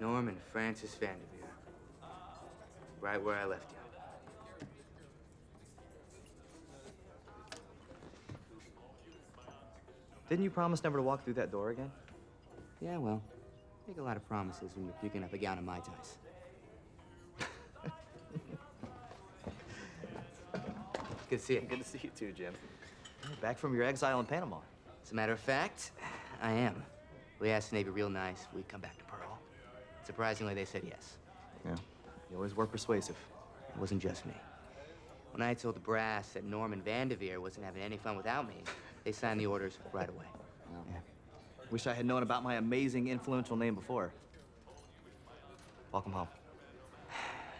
Norman Francis Vanderveer. Right where I left you. Didn't you promise never to walk through that door again? Yeah, well, make a lot of promises when you're puking up a gown of Mai Tais. Good to see you. Good to see you too, Jim. You're back from your exile in Panama. As a matter of fact, I am. We asked the Navy real nice if we'd come back to Pearl. Surprisingly, they said yes. Yeah, you always were persuasive. It wasn't just me. When I told the brass that Norman Vanderveer wasn't having any fun without me, they signed the orders right away. Oh. Yeah. Wish I had known about my amazing, influential name before. Welcome home.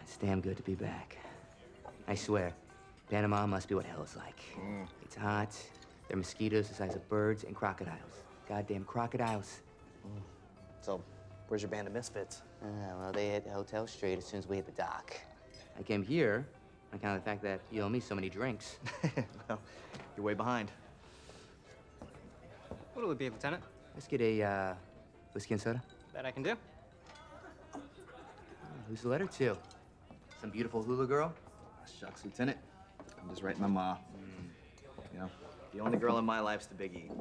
It's damn good to be back. I swear, Panama must be what hell is like. It's hot. There are mosquitoes the size of birds and crocodiles. Goddamn crocodiles. So, where's your band of misfits? Well, they hit the hotel straight as soon as we hit the dock. I came here on account of the fact that you owe me so many drinks. Well, you're way behind. What'll it be, Lieutenant? Let's get a whiskey and soda. That I can do. Who's the letter to? Some beautiful hula girl? Shucks, Lieutenant. I'm just writing my ma. You know, the only girl in my life's the Big E.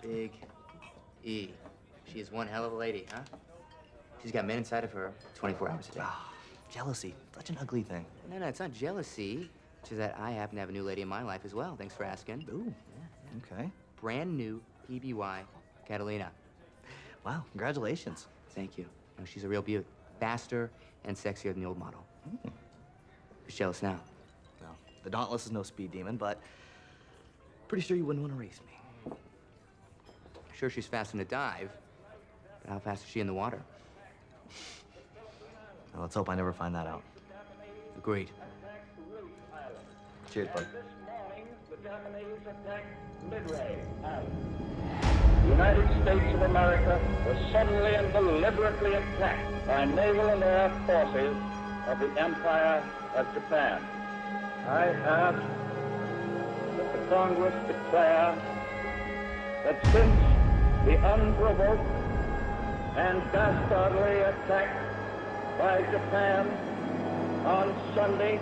Big E. She is one hell of a lady, huh? She's got men inside of her 24 hours a day. Jealousy. Such an ugly thing. No, it's not jealousy. It's just that I happen to have a new lady in my life as well. Thanks for asking. Ooh. Yeah. Okay. Brand new PBY Catalina. Wow, congratulations. Thank you. No, she's a real beaut. Faster and sexier than the old model. Who's jealous now? Well, the Dauntless is no speed demon, but pretty sure you wouldn't want to race me. Sure, she's fast in the dive, but how fast is she in the water? Well, let's hope I never find that out. Agreed. Cheers, bud. This morning, the Japanese attacked Midway Island. The United States of America was suddenly and deliberately attacked by naval and air forces of the Empire of Japan. I ask that the Congress declare that since the unprovoked and dastardly attack by Japan on Sunday,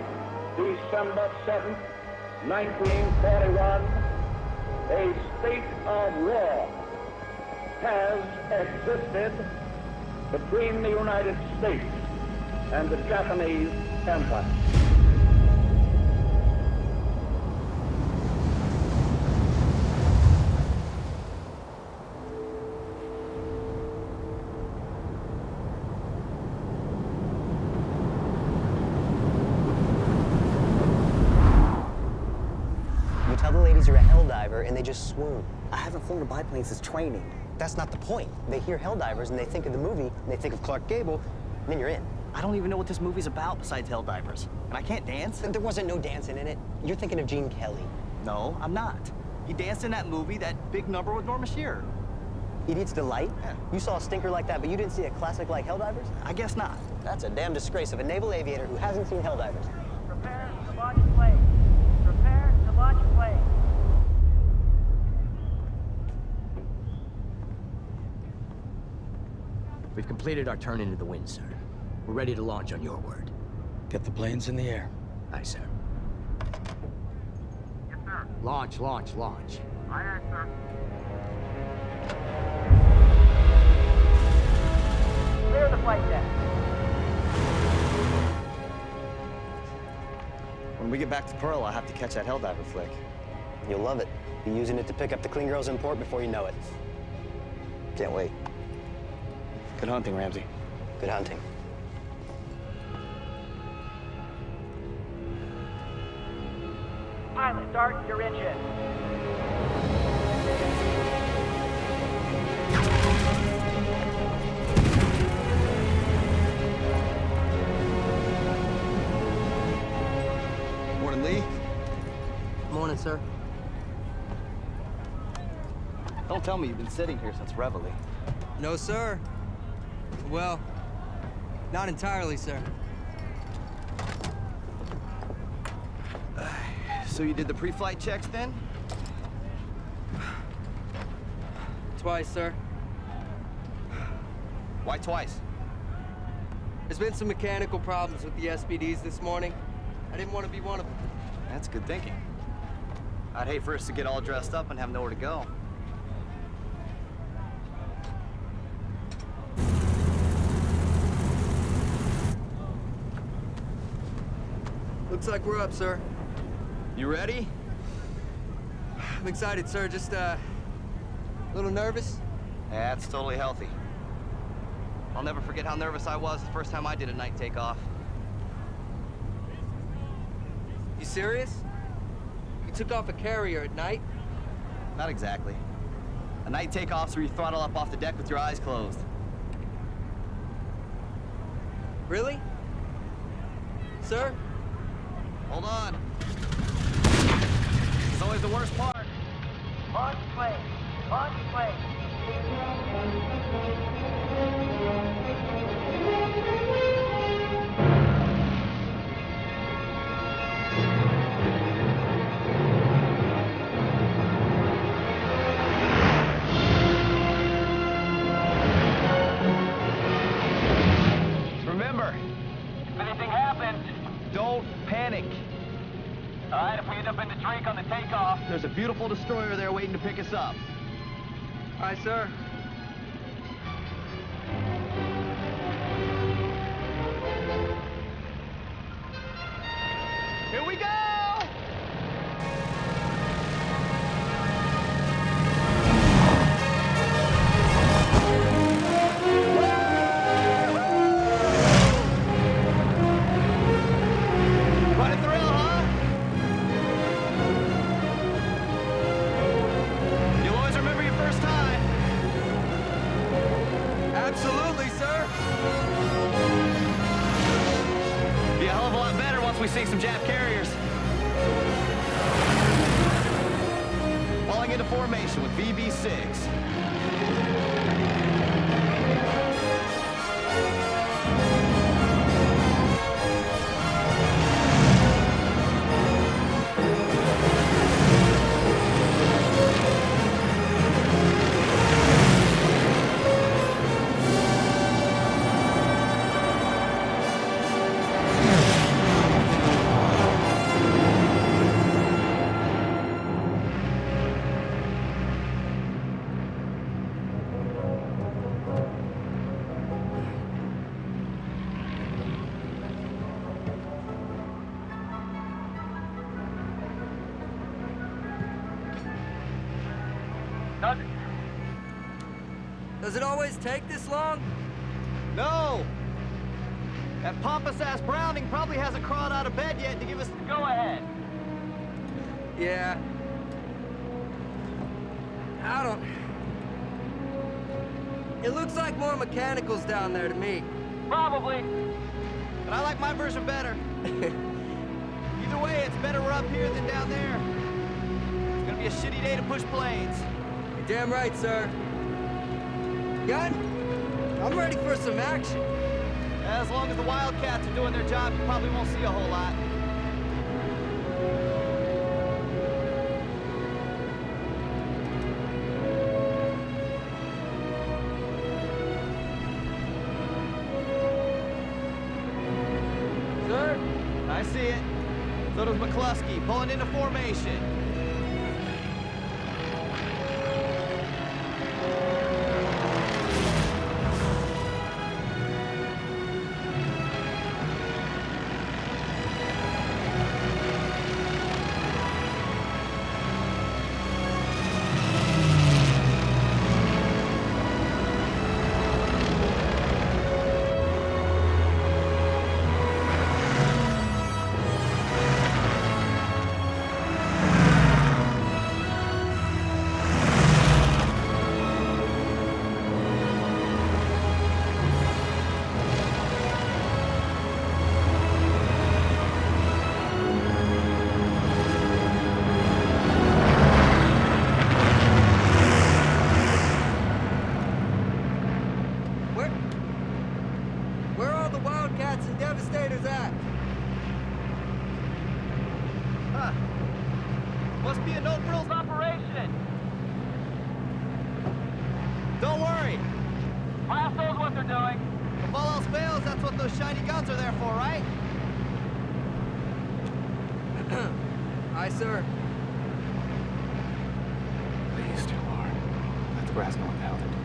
December 7th, 1941, a state of war has existed between the United States and the Japanese Empire. You tell the ladies you're a helldiver and they just swoon. I haven't flown a biplane since training. That's not the point. They hear helldivers and they think of the movie, and they think of Clark Gable, and then you're in. I don't even know what this movie's about besides Helldivers. And I can't dance. There wasn't no dancing in it. You're thinking of Gene Kelly. No, I'm not. He danced in that movie, that big number with Norma Shearer. Idiot's Delight? Yeah. You saw a stinker like that, but you didn't see a classic like Helldivers? I guess not. That's a damn disgrace of a naval aviator who hasn't seen Helldivers. Prepare to launch plane. Prepare to launch plane. We've completed our turn into the wind, sir. We're ready to launch on your word. Get the planes in the air. Aye, sir. Yes, sir. Launch, launch, launch. Aye, aye, sir. Clear the flight deck. When we get back to Pearl, I'll have to catch that Helldiver flick. You'll love it. Be using it to pick up the clean girls in port before you know it. Can't wait. Good hunting, Ramsey. Good hunting. Pilot, start your engine. Morning, Lee. Morning, sir. Don't tell me you've been sitting here since Reveille. No, sir. Well, not entirely, sir. So you did the pre-flight checks then? Twice, sir. Why twice? There's been some mechanical problems with the SPDs this morning. I didn't want to be one of them. That's good thinking. I'd hate for us to get all dressed up and have nowhere to go. Looks like we're up, sir. You ready? I'm excited, sir. Just, a little nervous. Yeah, that's totally healthy. I'll never forget how nervous I was the first time I did a night takeoff. You serious? You took off a carrier at night? Not exactly. A night takeoff's where you throttle up off the deck with your eyes closed. Really? Sir? Hold on. This is always the worst part. Launch plane. Launch plane. Remember, If anything happens, don't panic. all right, if we end up in the drink on the takeoff, There's a beautiful destroyer there waiting to pick us up. Aye, sir. Here we go! Quite a thrill, huh? You'll always remember your first time. Absolutely, sir. Be a hell of a lot better once we see some Jap carriers. Falling into formation with VB6. Does it always take this long? No! That pompous-ass Browning probably hasn't crawled out of bed yet to give us the go-ahead. Yeah. I don't... It looks like more mechanicals down there to me. probably. But I like my version better. Either way, it's better we're up here than down there. It's gonna be a shitty day to push planes. You're damn right, sir. Gun? I'm ready for some action. As long as the Wildcats are doing their job, you probably won't see a whole lot. Sir? I see it. So does McCluskey, pulling into formation. Where are all the Wildcats and Devastators at? Huh. Must be a no-frills operation. Don't worry. Class knows what they're doing. The If all else fails, that's what those shiny guns are there for, right? Aye, sir. These two are. Let's grasp on what the hell they're doing.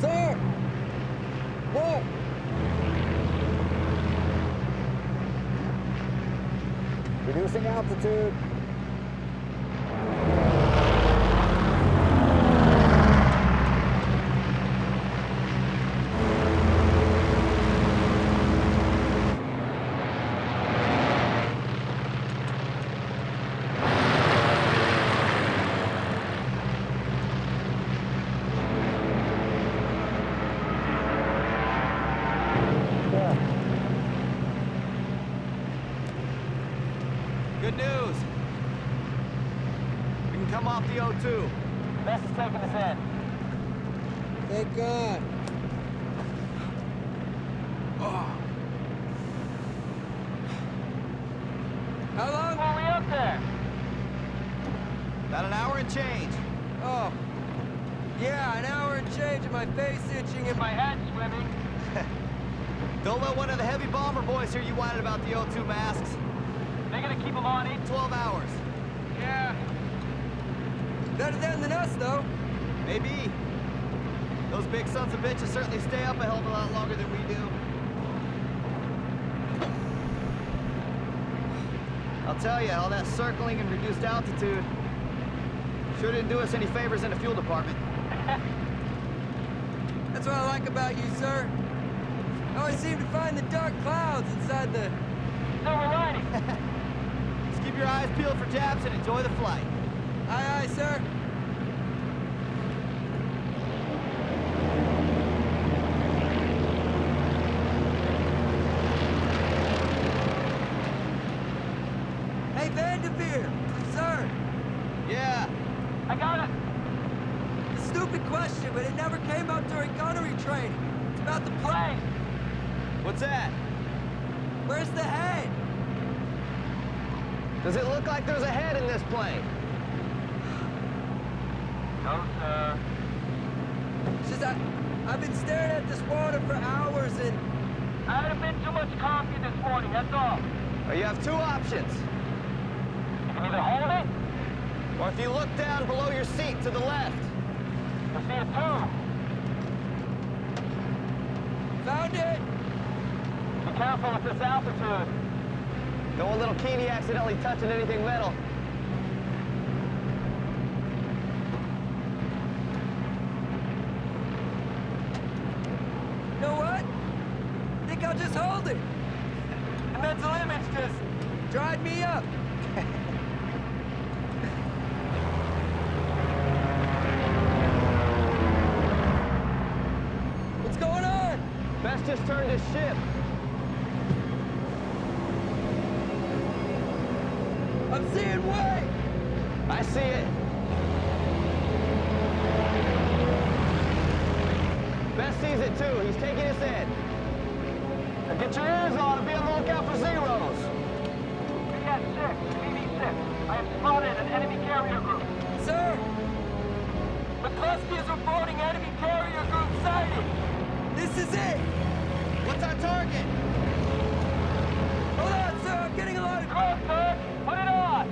Sir! Whoa! Reducing altitude. Good news. We can come off the O2. Best is taking us in. Thank God. How long? Were we up there? About an hour and change. Oh. Yeah, an hour and change and my face itching and My head swimming. Don't let one of the heavy bomber boys hear you whining about the O2 masks. They're gonna keep them on 8 to 12 hours. Yeah. Better them than us, though. Maybe. Those big sons of bitches certainly stay up a hell of a lot longer than we do. I'll tell you, all that circling and reduced altitude sure didn't do us any favors in the fuel department. That's what I like about you, sir. I always seem to find the dark clouds inside the... Silver lining. Just keep your eyes peeled for Japs and enjoy the flight. Aye, aye, sir. Hey, Vanderveer! Sir! Yeah. I got it. A stupid question, but it never came up during gunnery training. It's about the plane. What's that? Where's the head? Does it look like there's a head in this plane? No, sir. It's just I've been staring at this water for hours and... I had a bit too much coffee this morning, that's all. Well, you have two options. You can either hold it, Or if you look down below your seat to the left. or see it too. Found it! Be careful with this altitude. Don't want little Keeney accidentally touching anything metal. You know what? I think I'll just hold it. The mental image just dried me up. What's going on? Best just turned his ship. I'm seeing white. I see it. Best sees it too. He's taking us in. Now get your ears on and be on the lookout for zeros. BS-6, BB-6. I have spotted an enemy carrier group. Sir, McCluskey is reporting enemy carrier group sighted. this is it. What's our target? Hold on, sir. I'm getting a lot of... Cross, sir. Put it on.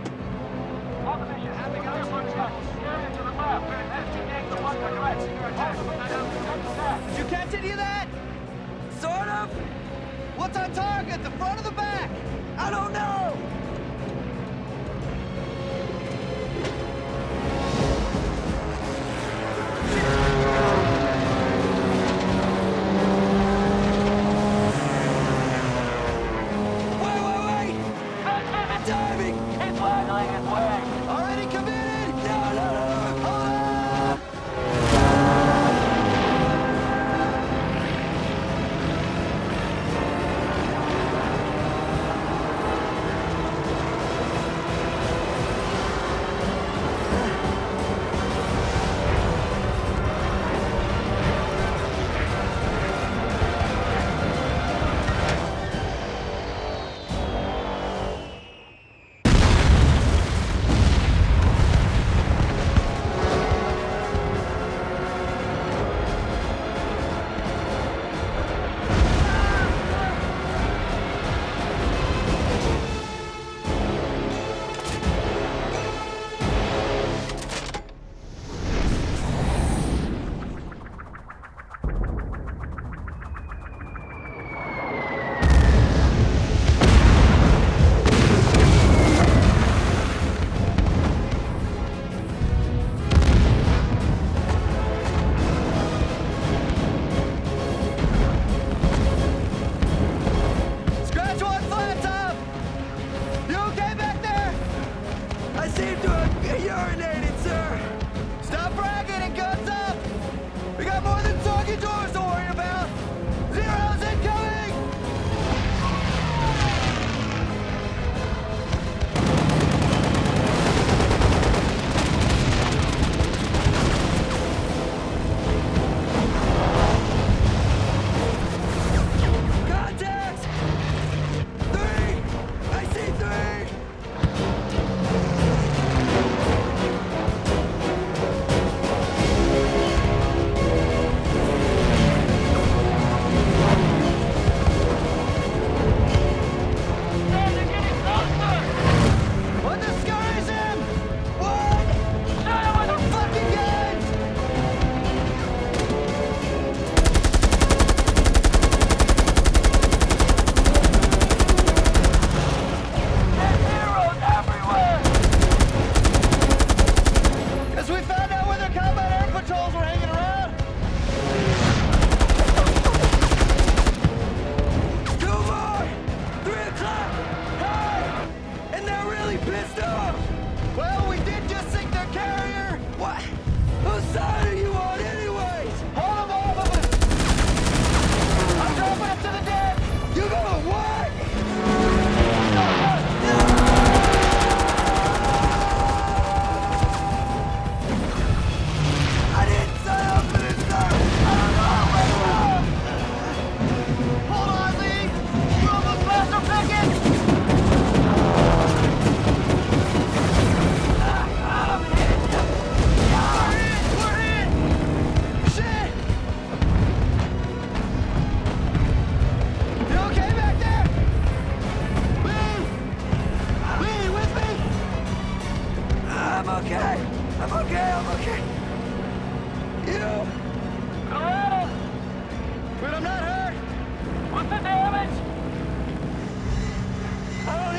All divisions, having clear for attack. Area to the left. STK to one direction. Did you catch any of that? Sort of. What's our target? The front or the back? I don't know. Wait. Diving. He's waggling his way. Already committed! No. Hold on!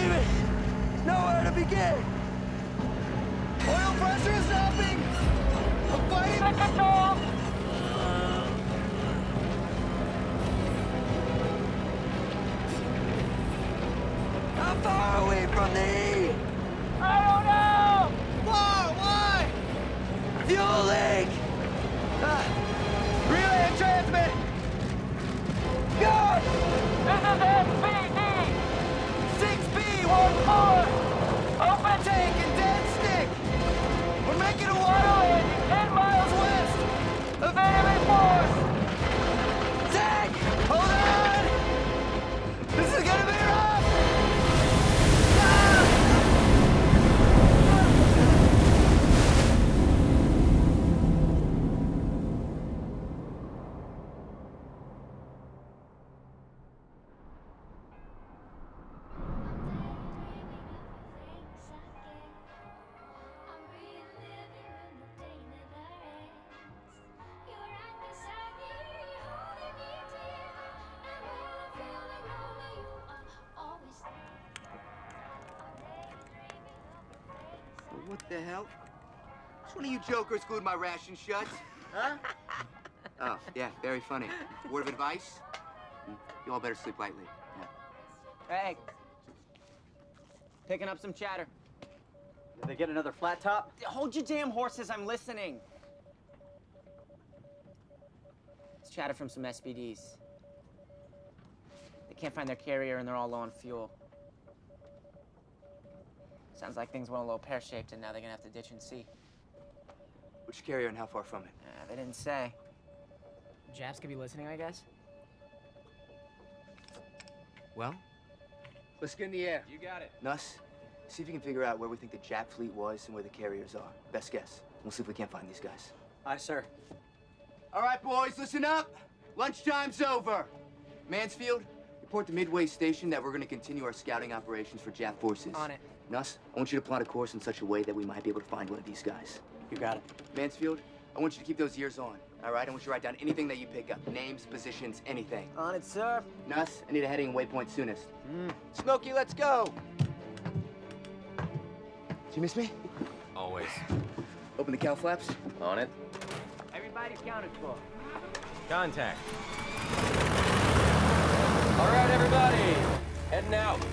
even know where to begin. Oil pressure is dropping. I'm fighting the control. How far are we from the heat? I don't know! Far? Why? Fuel leak! Relay and transmit! Go! This is SPD! 6B14! Open! Tank and dead stick! We're making a water landing 10 miles west of enemy force! Tank! Hold on! This is gonna be rough! What the hell? Which one of you jokers glued my ration shut? Huh? Oh, yeah, very funny. Word of advice? You all better sleep lightly. Yeah. Hey. Picking up some chatter. Did they get another flat top? Hold your damn horses, I'm listening. It's chatter from some SPDs. They can't find their carrier and they're all low on fuel. Sounds like things went a little pear-shaped and now they're gonna have to ditch and see. Which carrier and how far from it? They didn't say. Japs could be listening, I guess. Well, let's get in the air. You got it. Nuss, see if you can figure out where we think the Jap fleet was and where the carriers are. Best guess. We'll see if we can't find these guys. Aye, sir. All right, boys, listen up. Lunchtime's over. Mansfield, report to Midway station that we're going to continue our scouting operations for Jap forces. On it. Nuss, I want you to plot a course in such a way that we might be able to find one of these guys. You got it. Mansfield, I want you to keep those ears on, all right? I want you to write down anything that you pick up. Names, positions, anything. On it, sir. Nuss, I need a heading and waypoint soonest. Smokey, let's go! Did you miss me? Always. Open the cow flaps. On it. Everybody's counted for. Contact. All right, everybody. Heading out.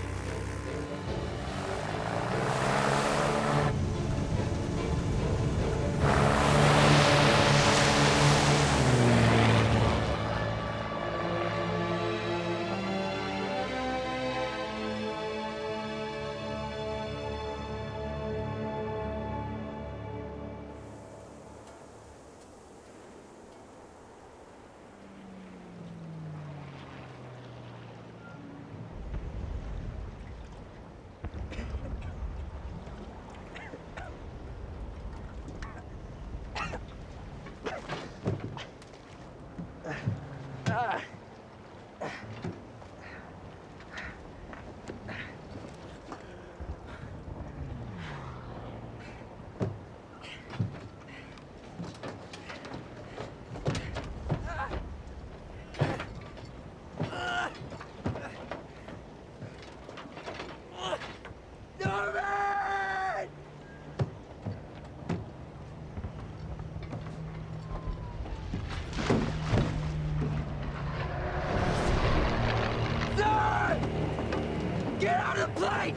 Get out of the plane!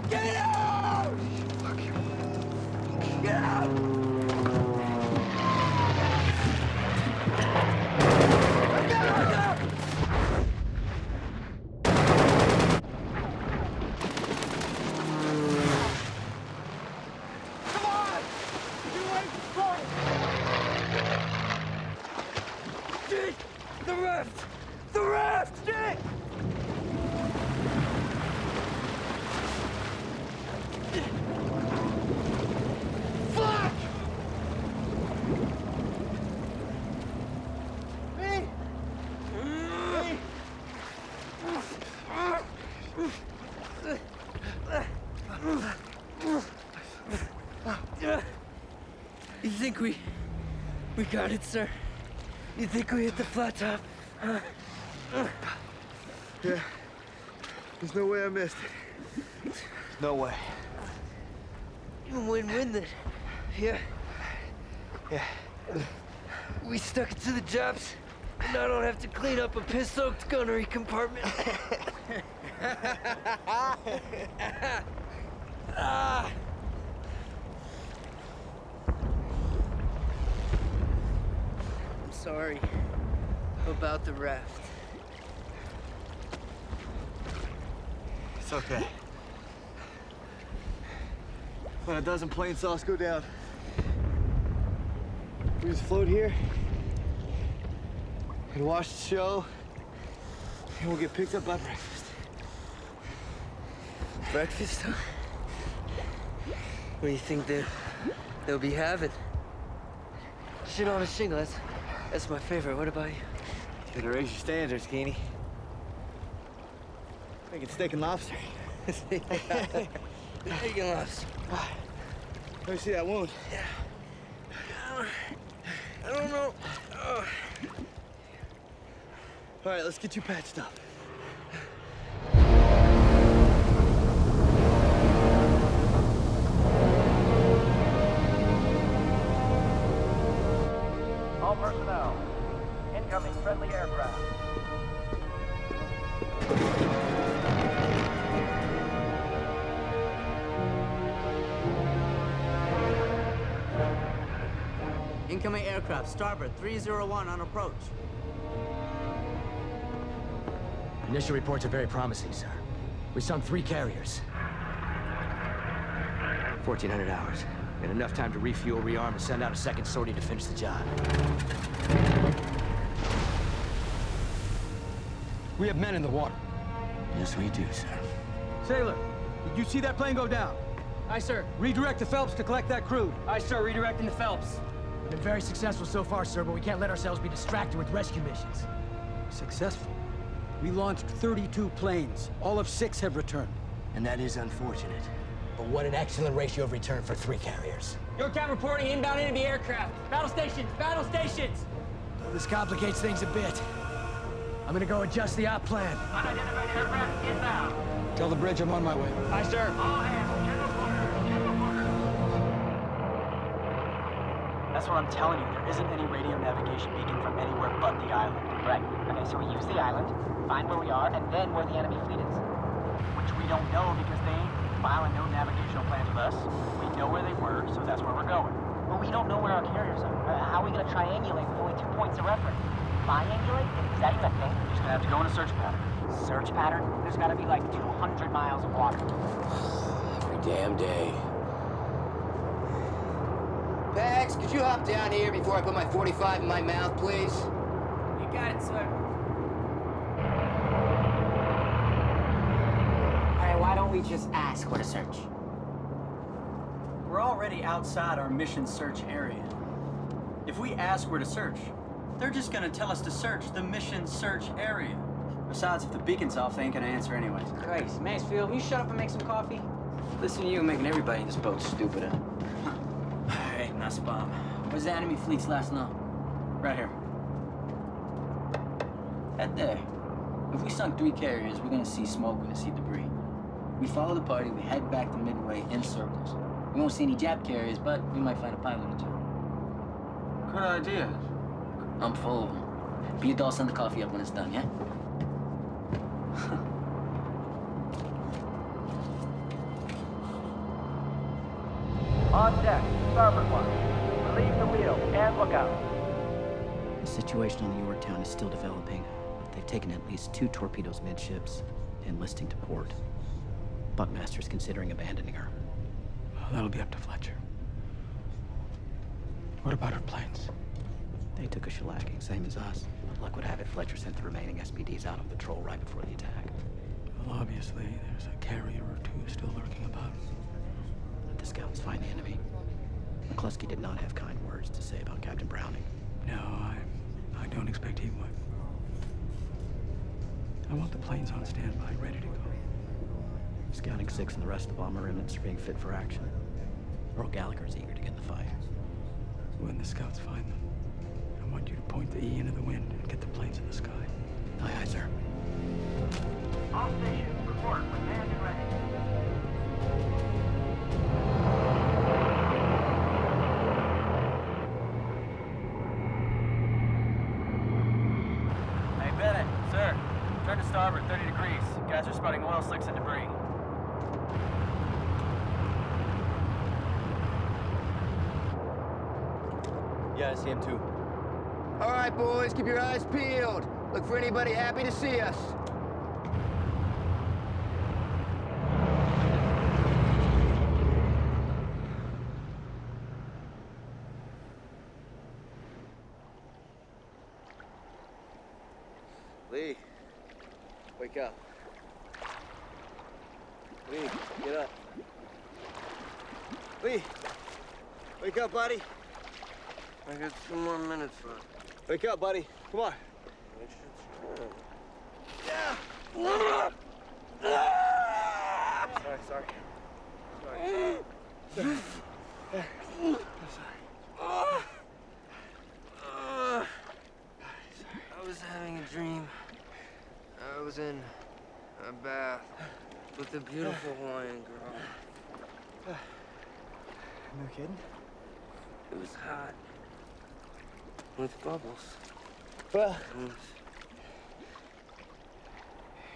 Get out! Get out! Come on! You ain't fine! Dick! The raft! The raft! Dick! Fuck! Me! You think we got it, sir? You think we hit the flat top? Yeah. There's no way I missed it. No way. Win-win then. Yeah. Yeah. We stuck it to the jobs, and I don't have to clean up a piss-soaked gunnery compartment. Ah. I'm sorry about the raft. It's okay. When a dozen plane sauce go down, we just float here and watch the show, and we'll get picked up by breakfast. Breakfast, huh? What do you think they'll be having? Shit on a shingle, that's my favorite. What about you? Gotta raise your standards, Keeney. Making steak and lobster. Steak and lobster. Let me see that wound. Yeah. I don't know. All right, let's get you patched up. All personnel. Incoming friendly aircraft. Incoming aircraft, starboard, 301 on approach. Initial reports are very promising, sir. We sunk 3 carriers. 1,400 hours. We had enough time to refuel, rearm, and send out a second sortie to finish the job. We have men in the water. Yes, we do, sir. Sailor, did you see that plane go down? Aye, sir. Redirect the Phelps to collect that crude. Aye, sir. Redirecting the Phelps. Been very successful so far, sir, but we can't let ourselves be distracted with rescue missions. Successful? We launched 32 planes. All of 6 have returned. And that is unfortunate. But what an excellent ratio of return for 3 carriers. Yorktown reporting inbound enemy aircraft. Battle stations! Battle stations! This complicates things a bit. I'm gonna go adjust the op plan. Unidentified aircraft inbound. Tell the bridge I'm on my way. Aye, sir. All hands, general quarters, general quarters. That's what I'm telling you. There isn't any radio navigation beacon from anywhere but the island. Right. Okay, so we use the island, find where we are, and then where the enemy fleet is. Which we don't know because they ain't filing no navigational plans with us. We know where they were, so that's where we're going. But we don't know where our carriers are. How are we gonna triangulate with only 2 points of reference? Triangulate? Is that even a thing? We're just gonna have to go in a search pattern. Search pattern? There's gotta be like 200 miles of water. Every damn day. Pax, could you hop down here before I put my 45 in my mouth, please? You got it, sir. Alright, why don't we just ask where to search? We're already outside our mission search area. If we ask where to search, they're just gonna tell us to search the mission search area. Besides, if the beacon's off, they ain't gonna answer anyways. Christ, Mansfield, will you shut up and make some coffee? Listen to you making everybody in this boat stupider. Hey, nice Bob. Where's the enemy fleet's last known? Right here. Head there. If we sunk 3 carriers, we're gonna see smoke, we're gonna see debris. We follow the party, we head back to Midway in circles. We won't see any Jap carriers, but we might find a pilot or 2. Good idea. I'm full of them. Be a doll, send the coffee up when it's done, yeah? On deck, starboard one. Relieve the wheel and look out. The situation on the Yorktown is still developing. They've taken at least 2 torpedoes midships and listing to port. Buckmaster's considering abandoning her. Well, that'll be up to Fletcher. What about her planes? They took a shellacking, same as us. But luck would have it, Fletcher sent the remaining SPDs out on patrol right before the attack. Well, obviously, there's a carrier or 2 still lurking about. Let the scouts find the enemy. McCluskey did not have kind words to say about Captain Browning. No, I don't expect he would. I want the planes on standby, ready to go. Scouting 6 and the rest of the bomber remnants are being fit for action. Earl Gallagher's eager to get in the fight. When the scouts find them, I want you to point the E into the wind and get the planes in the sky. Aye, aye, sir. All stations, report. spotting oil slicks and debris. Yeah, I see him too. All right, boys, keep your eyes peeled. Look for anybody happy to see us. Lee, wake up. Lee, get up. Lee, wake up, buddy. I got 2 more minutes left. Wake up, buddy. Come on. Sorry. I was having a dream. I was in a bath with a beautiful Hawaiian girl. No kidding? It was hot. With bubbles. Well,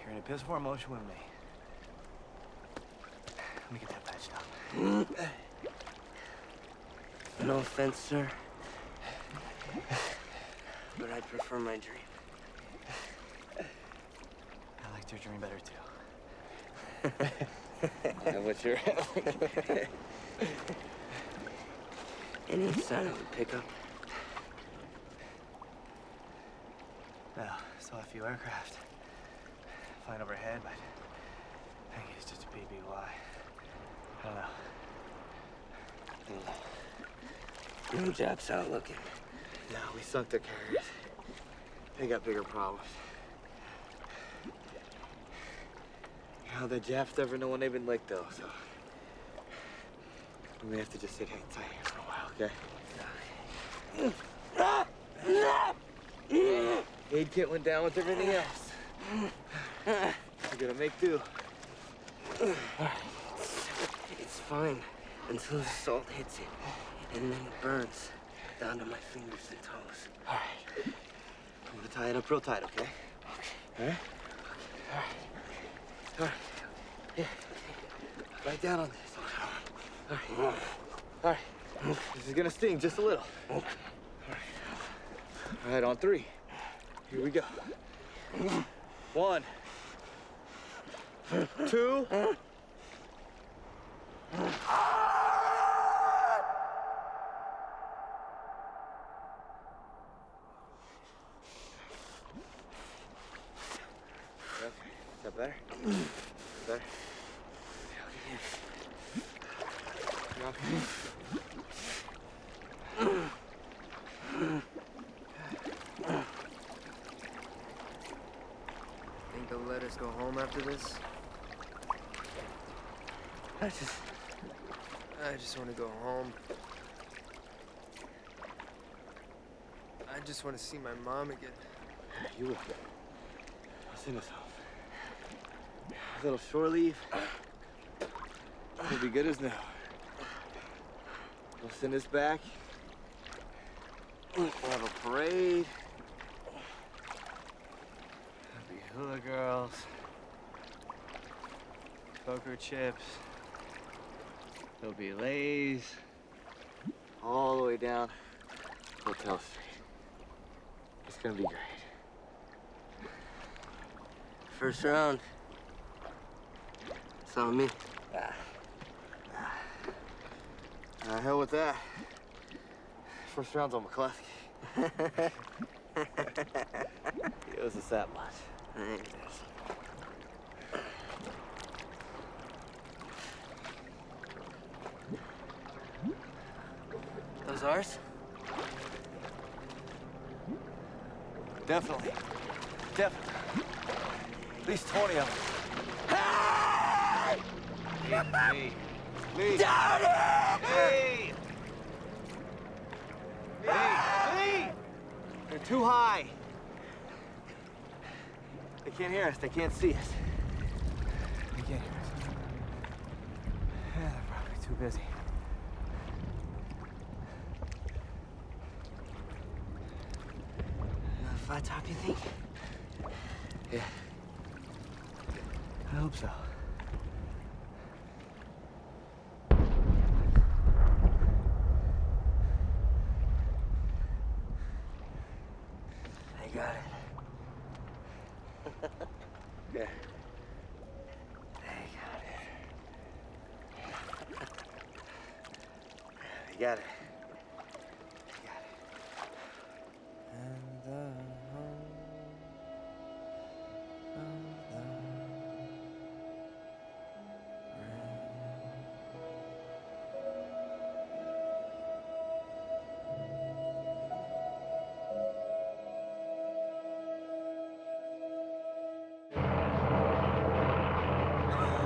you're in a piss poor motion with me. Let me get that patched up. No offense, sir. But I prefer my dream. I liked your dream better, too. And what's your... Any sign of a pickup? Well, still a few aircraft flying overhead, but I think it's just a BBY. I don't know. No Japs out looking. No, we sunk their carriers. They got bigger problems. You know, the Japs never know when they've been licked, though, so... we may have to just sit hang tight here for a while, okay? Aid kit went down with everything else. We're gonna make do. It's fine until the salt hits it, and then it burns down to my fingers and toes. All right. I'm gonna tie it up real tight, okay? All right? All right. Yeah. Right down on this. All right. All right. This is gonna sting just a little. All right, on 3. Here we go. 1, 2. Is that better? Better? Okay. Think they'll let us go home after this? I just want to go home. I just want to see my mom again. You will. Send us home. A little shore leave. It'll be good as new. We'll send us back. We'll have a parade. There'll be hula girls. Poker chips. There'll be lays. All the way down Hotel Street. It's gonna be great. First round. It's on me. Hell with that. First round's on McCluskey. He owes us that much. Thanks. Those ours? Definitely. Definitely. At least 20 of them. Lee! Lee! Down it! Lee! Lee! They're too high. They can't hear us. They can't see us. They can't hear us. Yeah, they're probably too busy. Another flat top, you think? Yeah. I hope so. I got it. Yeah. I got it. And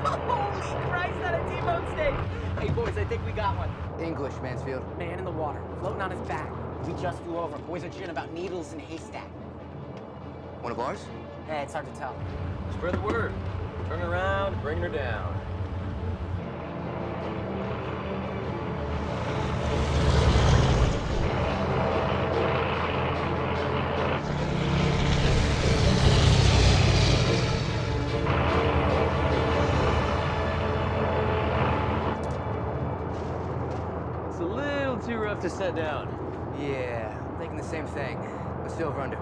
the home of the Holy Christ, on a T-bone steak! Hey, boys, I think we got one. English, Mansfield. Man in the water, floating on his back. We just flew over. Boys are cheering about needles in a haystack. One of ours? Hey, it's hard to tell. Spread the word. Turn around, bring her down. It's a little too rough to set down. Yeah, I'm thinking the same thing. What's Silver under?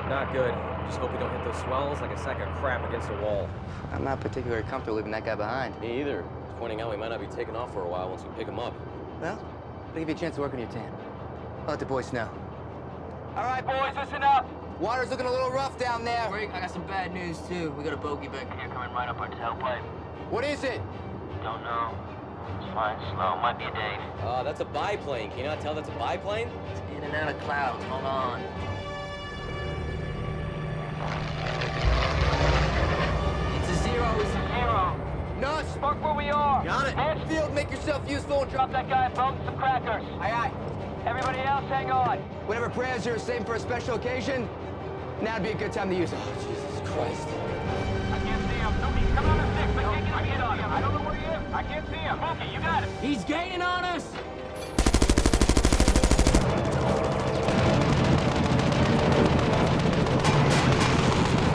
Not good. Just hope we don't hit those swells like a sack of crap against a wall. I'm not particularly comfortable leaving that guy behind. Me either. It's pointing out we might not be taking off for a while once we pick him up. Well, I'll give you a chance to work on your tan. I'll let the boys know. All right, boys, listen up. Water's looking a little rough down there. Wait, I got some bad news, too. We got a bogey back here coming right up our tailpipe. What is it? Don't know. It's flying slow. Might be a Dave. That's a biplane. Can you not tell that's a biplane? It's in and out of clouds. Hold on. It's a zero. It's a zero. Nuss! Mark where we are. Got it. Mansfield, Make yourself useful and drop that guy a bone and some crackers. Aye, aye. Everybody else, hang on. Whatever prayers you're saving for a special occasion, now'd be a good time to use them. Oh, Jesus Christ. I can't see him. He's coming on the six. I can't get a hit on him. I don't know where he is. I can't see him. Mookie, you got it. He's gaining on us!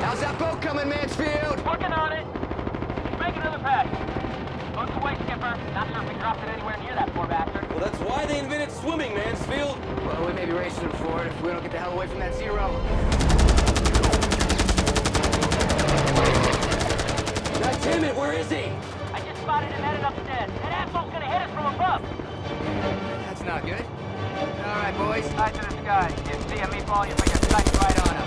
How's that boat coming, Mansfield? Working on it. Make another pass. Boat's away, skipper. Not sure if we dropped it anywhere near that poor bastard. Well, that's why they invented swimming, Mansfield. Well, we may be racing for it if we don't get the hell away from that zero. God damn it, where is he? I just spotted him headed upstairs. That asshole's gonna hit us from above. That's not good. All right, boys. Eye to the sky. You see a meatball, you put your sights right on him.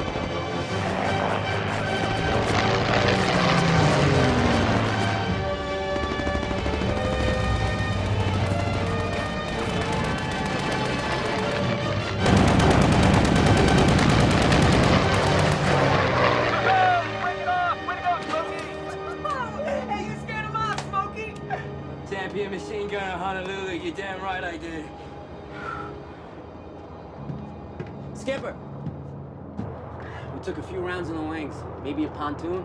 Bring it off! Way to go, Smokey! Hey, you scared him off, Smokey? Champion machine gun in Honolulu. You're damn right I did. Skipper! We took a few rounds in the wings. Maybe a pontoon?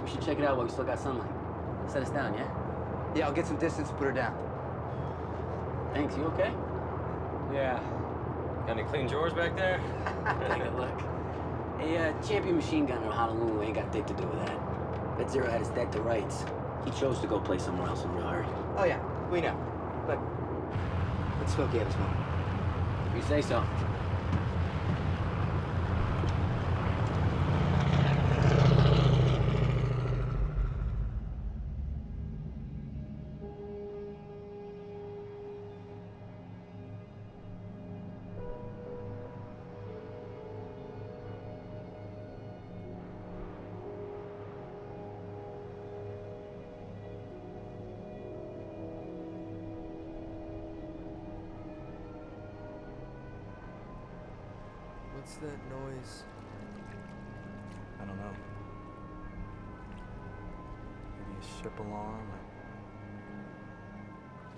We should check it out while we still got sunlight. Set us down, yeah? Yeah, I'll get some distance and put her down. Thanks, you okay? Yeah. Got any clean drawers back there? Take a look. Hey, champion machine gunner in Honolulu ain't got a dick to do with that. That zero had us dead to rights. He chose to go play somewhere else in real hurry. Oh, yeah, we know. But let's Smokey have his moment. If you say so. What's that noise? I don't know. Maybe a ship alarm.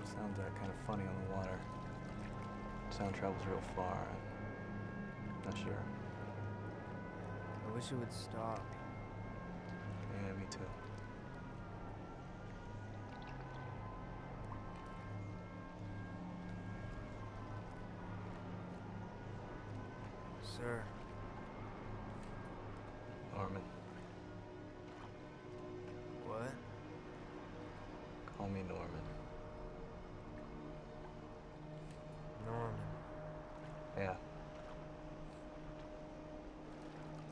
It sounds that kind of funny on the water. Sound travels real far. I'm not sure. I wish it would stop. Yeah, me too. Sir. Norman. Call me Norman. Norman. Yeah.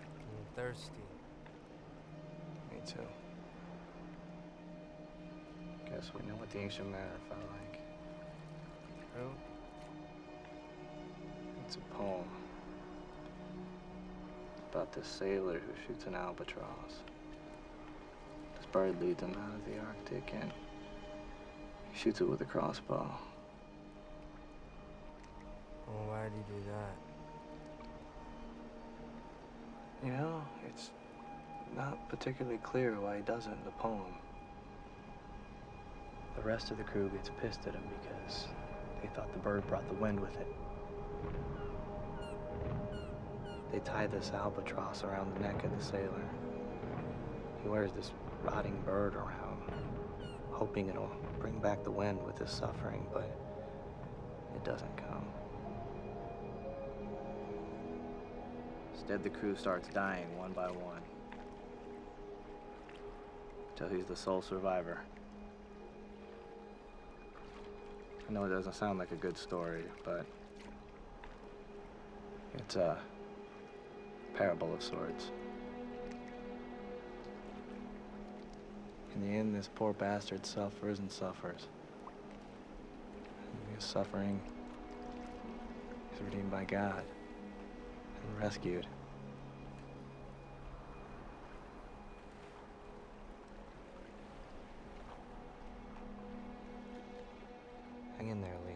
I'm thirsty. Me too. Guess we know what the ancient manor felt like. Who? It's a poem about this sailor who shoots an albatross. This bird leads him out of the Arctic and he shoots it with a crossbow. Well, why'd he do that? You know, it's not particularly clear why he does it in the poem. The rest of the crew gets pissed at him because they thought the bird brought the wind with it. They tie this albatross around the neck of the sailor. He wears this rotting bird around, hoping it'll bring back the wind with his suffering, but it doesn't come. Instead, the crew starts dying one by one, until he's the sole survivor. I know it doesn't sound like a good story, but it's a parable of sorts. In the end, this poor bastard suffers and suffers. And his suffering is redeemed by God and rescued. Hang in there, Lee.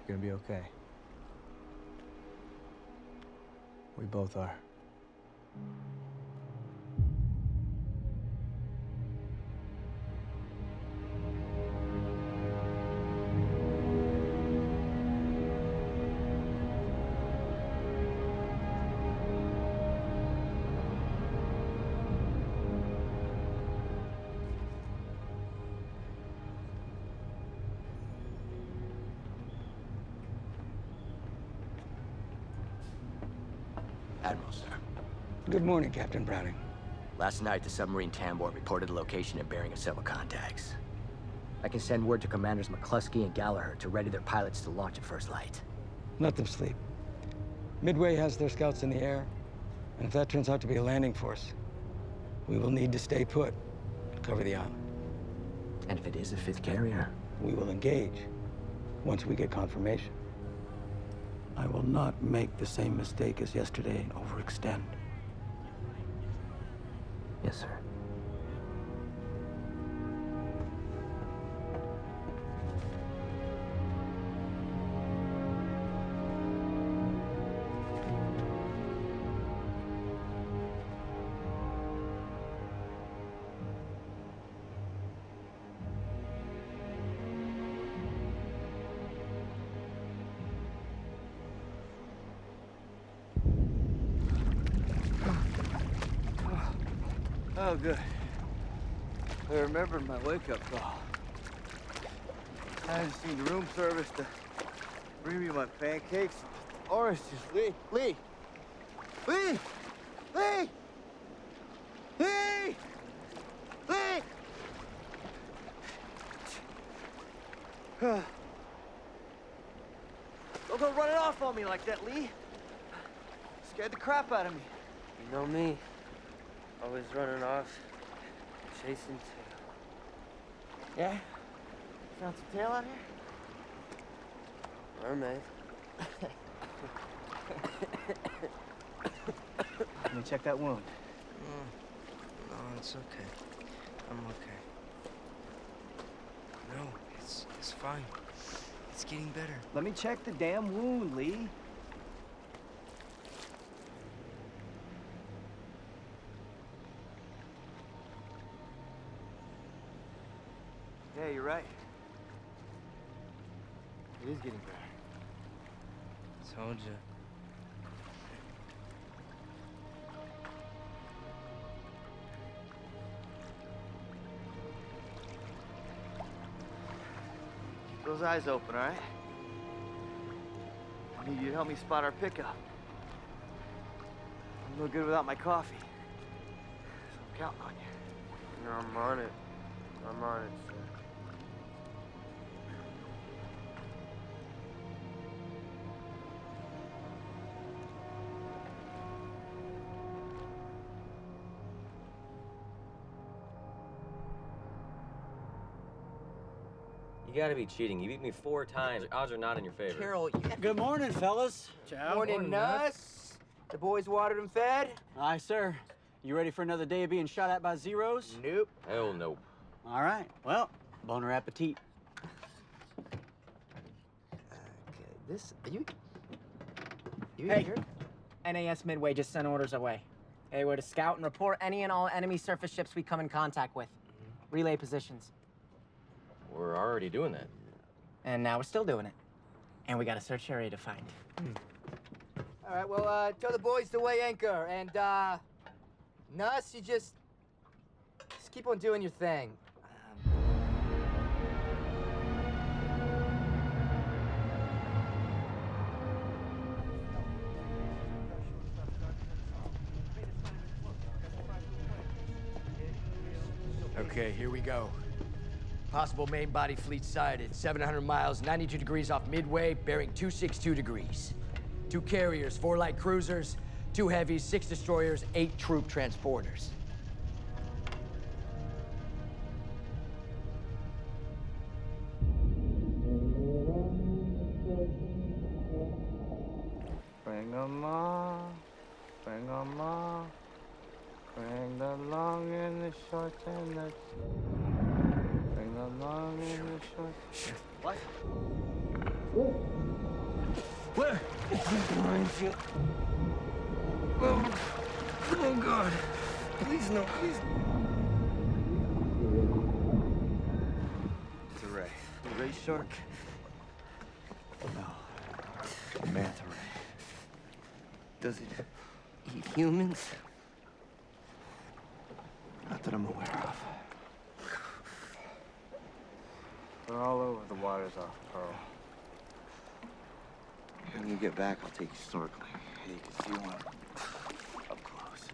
You're gonna be okay. We both are. Admiral, sir. Good morning, Captain Browning. Last night, the submarine Tambor reported the location and bearing of several contacts. I can send word to Commanders McCluskey and Gallagher to ready their pilots to launch at first light. Let them sleep. Midway has their scouts in the air, and if that turns out to be a landing force, we will need to stay put and cover the island. And if it is a fifth carrier? We will engage once we get confirmation. I will not make the same mistake as yesterday and overextend. Yes, sir. Oh, good. I remembered my wake-up call. I just need room service to bring me my pancakes, orange juice. Lee! Lee! Lee! Lee! Lee! Lee! Don't go running off on me like that, Lee. Scared the crap out of me. You know me. Always running off, chasing tail. Yeah? Found some tail out here? Mermaid. Let me check that wound. No, it's okay. I'm okay. No, it's fine. It's getting better. Let me check the damn wound, Lee. Yeah, you're right. It is getting better. Told you. Keep those eyes open, all right? I need you to help me spot our pickup. I'm no good without my coffee. So I'm counting on you. No, I'm on it. I'm on it, sir. You gotta be cheating. You beat me 4 times. Your odds are not in your favor. Carol, Good morning, fellas. Morning, Nuss. The boys watered and fed? Aye, sir. You ready for another day of being shot at by Zeros? Nope. Hell no. All right. Well, boner appetit. This, you Hey. here? NAS Midway just sent orders away. Hey, we're to scout and report any and all enemy surface ships we come in contact with. Relay positions. We're already doing that. And now we're still doing it. And we got a search area to find. All right, well, tell the boys to weigh anchor. And, Nuss, you just keep on doing your thing. Okay, here we go. Possible main body fleet sighted. 700 miles, 92 degrees off Midway, bearing 262 degrees. 2 carriers, 4 light cruisers, 2 heavies, 6 destroyers, 8 troop transporters. Bring 'em on, bring 'em on. Bring the long and the short and the... Bring the long and the short... What? Where? Behind you. Oh, oh God. Please, no, please. It's a ray. A ray shark? No. Manta ray. Does it eat humans? Not that I'm aware of. They're all over the waters off Pearl. When you get back, I'll take you snorkeling. You can see one up close.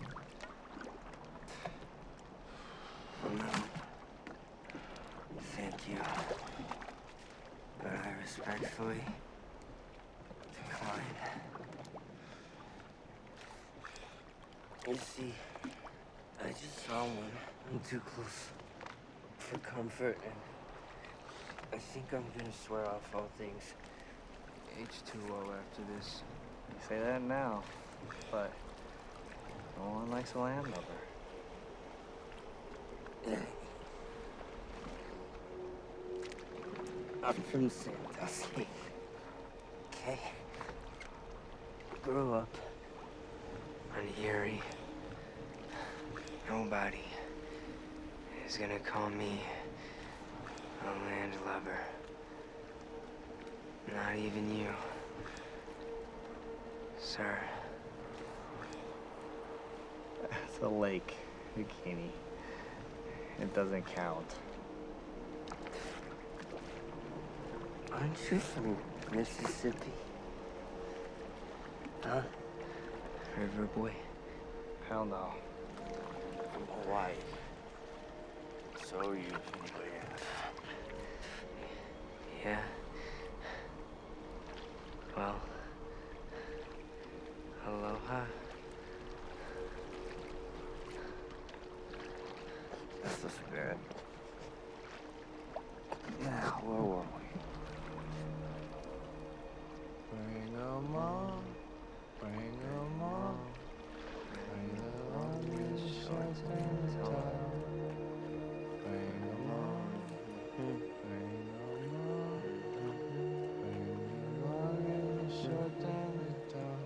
No. Thank you. But I respectfully decline. You see, I just saw one. I'm too close for comfort, and I think I'm gonna swear off all things H2O after this. You say that now, but no one likes a landlubber. I'm from Sandusky. Okay? Grew up on Erie. Nobody is gonna call me a landlubber. Not even you, sir. It's a lake, Bikini. It doesn't count. Aren't you from Mississippi? Huh? River boy? Hell no. From Hawaii. So you can live. Yeah. Well, aloha. That's the spirit. Now, where were we? Bring 'em on, bring 'em on. Bring the longest, short and tall. Bring 'em on, bring 'em on. Bring the longest, short and tall.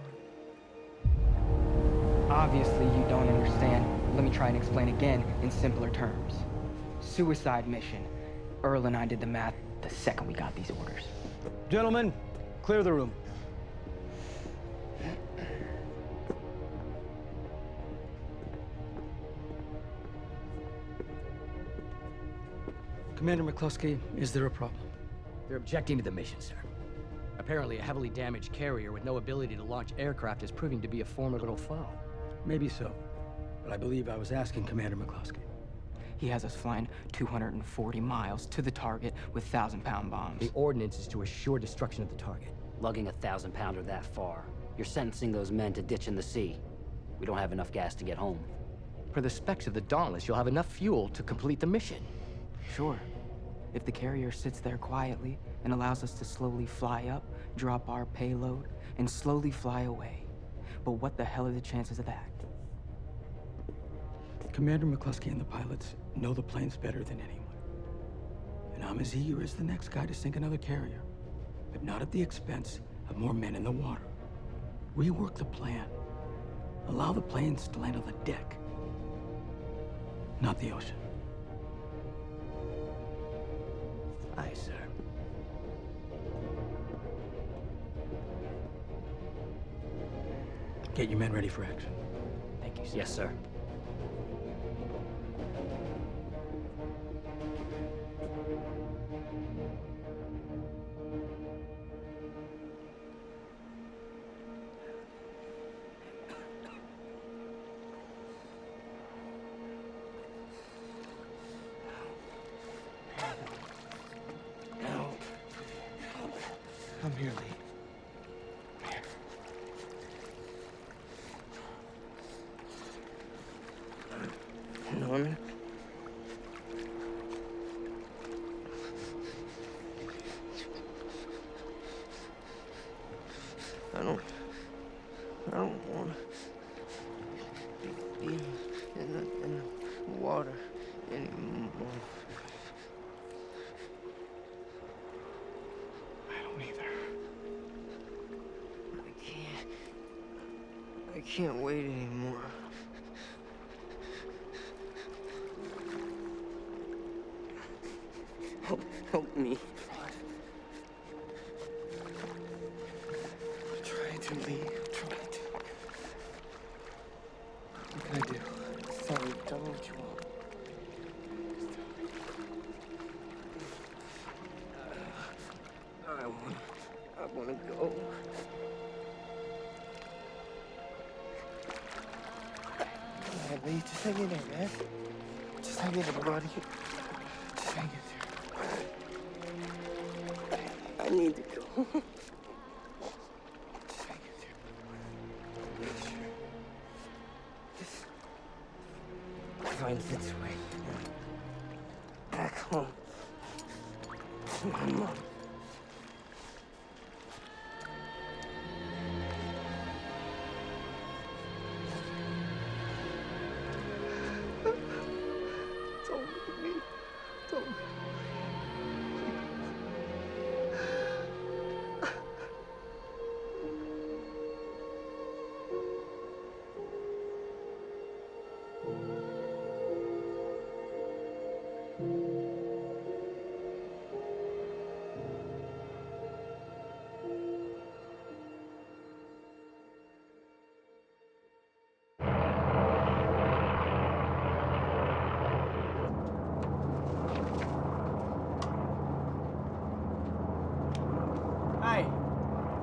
Obviously, you don't understand. Let me try and explain again in simpler terms. Suicide mission. Earl and I did the math the second we got these orders. Gentlemen, clear the room. Commander McCluskey, is there a problem? They're objecting to the mission, sir. Apparently, a heavily damaged carrier with no ability to launch aircraft is proving to be a formidable foe. Maybe so, but I believe I was asking Commander McCluskey. he has us flying 240 miles to the target with 1,000-pound bombs. The ordinance is to assure destruction of the target. Lugging a 1,000-pounder that far, you're sentencing those men to ditch in the sea. We don't have enough gas to get home. Per the specs of the Dauntless, you'll have enough fuel to complete the mission. Sure. If the carrier sits there quietly and allows us to slowly fly up, drop our payload, and slowly fly away. But what the hell are the chances of that? Commander McCluskey and the pilots know the planes better than anyone. And I'm as eager as the next guy to sink another carrier, but not at the expense of more men in the water. Rework the plan. Allow the planes to land on the deck, not the ocean. Aye, sir. Get your men ready for action. Thank you, sir. Yes, sir. I'm here, Lee. Here. Norman? I don't want to be in the water anymore. I can't wait anymore. Help me. I'm trying to leave. I'm trying to. What can I do? Tell me what you want. I wanna go. Lee, just hang in there, man. Just hang in there, buddy. Just hang in there. I need to go. Just hang in there. Sure. Just find its way back home to my mom.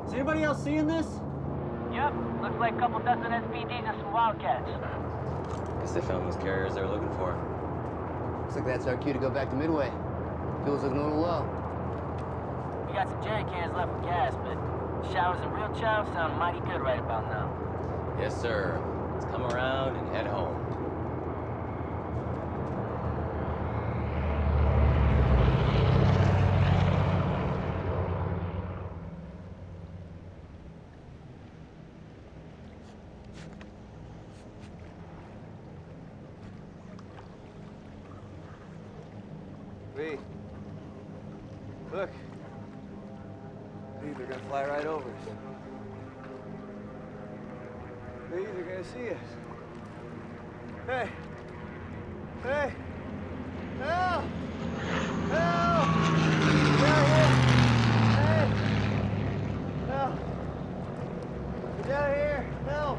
Is anybody else seeing this? Yep, looks like a couple dozen SPDs and some Wildcats. Guess they found those carriers they were looking for. Looks like that's our cue to go back to Midway. Fuel's looking a little low. We got some jerry cans left with gas, but showers and real chow sound mighty good right about now. Yes, sir. Let's come around and head home. Lee. Look. Lee, they're gonna fly right over us. Lee, they're gonna see us. Hey! Hey! Help! Help! Get out here! Hey! Help! Get out here! Help!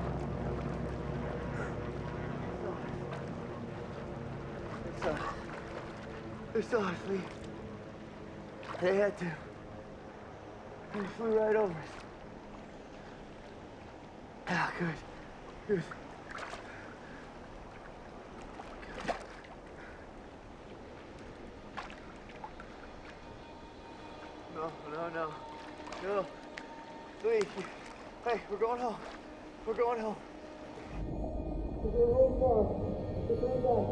It's us, Lee. They had to. They flew right over us. Ah, good. Good. no. No. Please. Hey, we're going home. We're going home. We're going home, Bob. We're going back.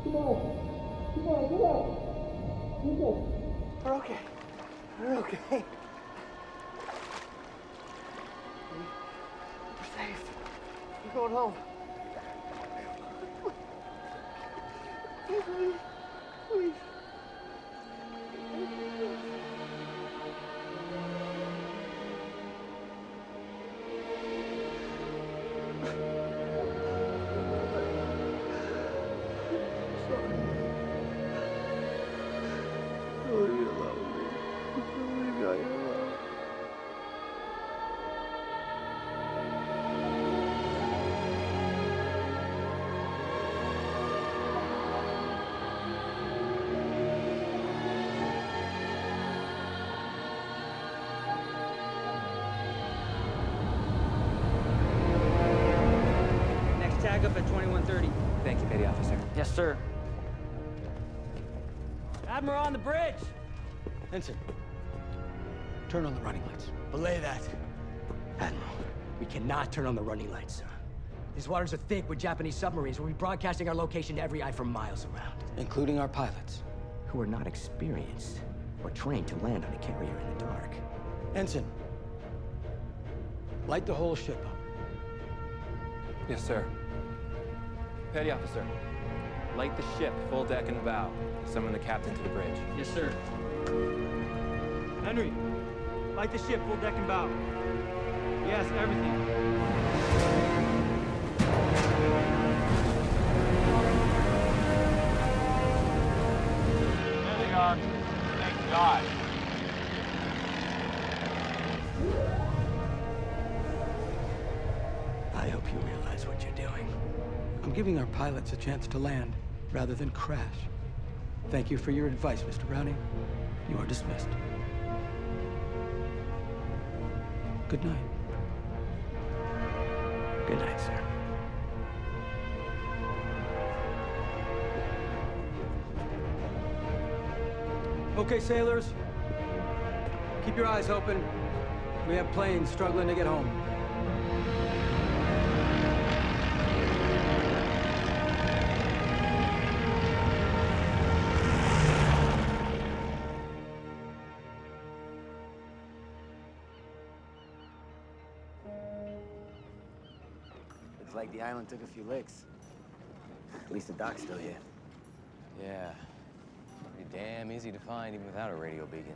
Come on. Come on, get up. Get up. We're okay. We're okay. We're safe. We're going home. Please. Please. Next tag up at 2130. Thank you, petty officer. Yes, sir. Admiral on the bridge! Ensign, turn on the running lights. Belay that. Admiral, we cannot turn on the running lights, sir. These waters are thick with Japanese submarines. We'll be broadcasting our location to every eye for miles around. Including our pilots. Who are not experienced or trained to land on a carrier in the dark. Ensign, light the whole ship up. Yes, sir. Petty officer, light the ship, full deck and bow. Summon the captain to the bridge. Yes, sir. Henry, light the ship, full deck and bow. Yes, everything. There they are. Thank God. I hope you realize what you're doing. I'm giving our pilots a chance to land rather than crash. Thank you for your advice, Mr. Browning. You are dismissed. Good night. Good night, sir. Okay, sailors. Keep your eyes open. We have planes struggling to get home. Looks like the island took a few licks. At least the dock's still here. Yeah. Pretty damn easy to find even without a radio beacon.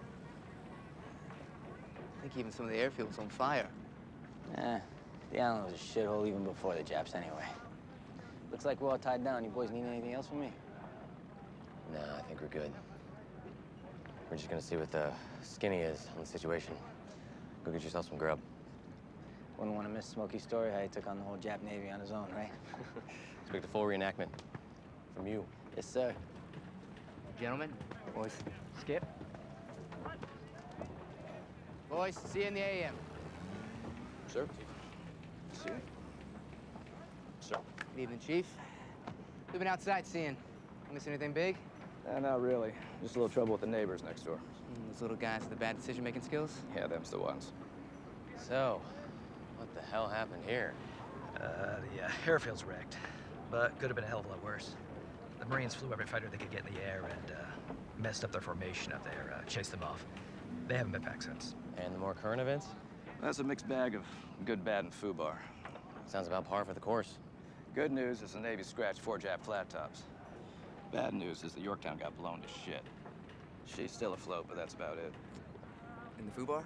I think even some of the airfield was on fire. The island was a shithole even before the Japs anyway. Looks like we're all tied down. You boys need anything else from me? Nah, I think we're good. We're just gonna see what the skinny is on the situation. Go get yourself some grub. Wouldn't want to miss Smokey's story, how he took on the whole Jap Navy on his own, right? Expect a full reenactment from you. Yes, sir. Gentlemen, boys. Skip. Boys, see you in the AM. Sir? See you. Sir. Good evening, Chief. We've been outside seeing. Miss anything big? Not really. Just a little trouble with the neighbors next door. Those little guys with the bad decision-making skills? Yeah, them's the ones. So, what the hell happened here? The airfield's wrecked, but could have been a hell of a lot worse. The Marines flew every fighter they could get in the air and messed up their formation up there, chased them off. They haven't been back since. And the more current events? That's a mixed bag of good, bad, and foobar. Sounds about par for the course. Good news is the Navy scratched 4 Jap flat tops. Bad news is the Yorktown got blown to shit. She's still afloat, but that's about it. And the foobar?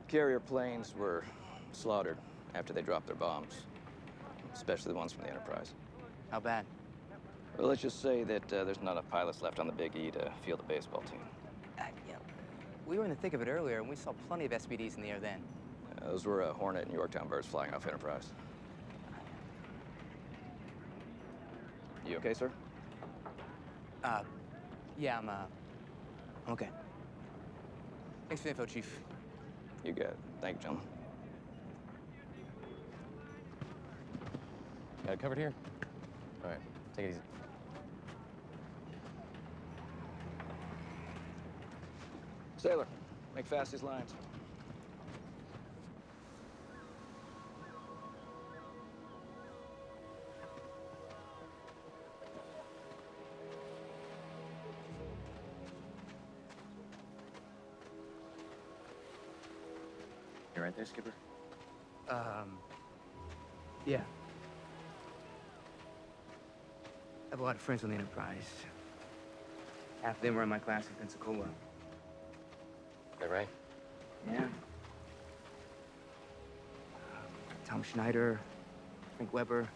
Carrier planes were slaughtered after they dropped their bombs, especially the ones from the Enterprise. How bad? Well, let's just say that there's not enough pilots left on the Big E to field a baseball team. Yeah. We were in the thick of it earlier, and we saw plenty of SPDs in the air then. Those were Hornet and Yorktown birds flying off Enterprise. You okay, sir? Yeah, I'm okay. Thanks for the info, Chief. You got it. Thank you, gentlemen. Got it covered here? All right, take it easy. Sailor, Make fast these lines. You right there, Skipper? Yeah. I have a lot of friends on the Enterprise. Half of them were in my class in Pensacola. Is that right? Yeah. Tom Schneider, Frank Weber,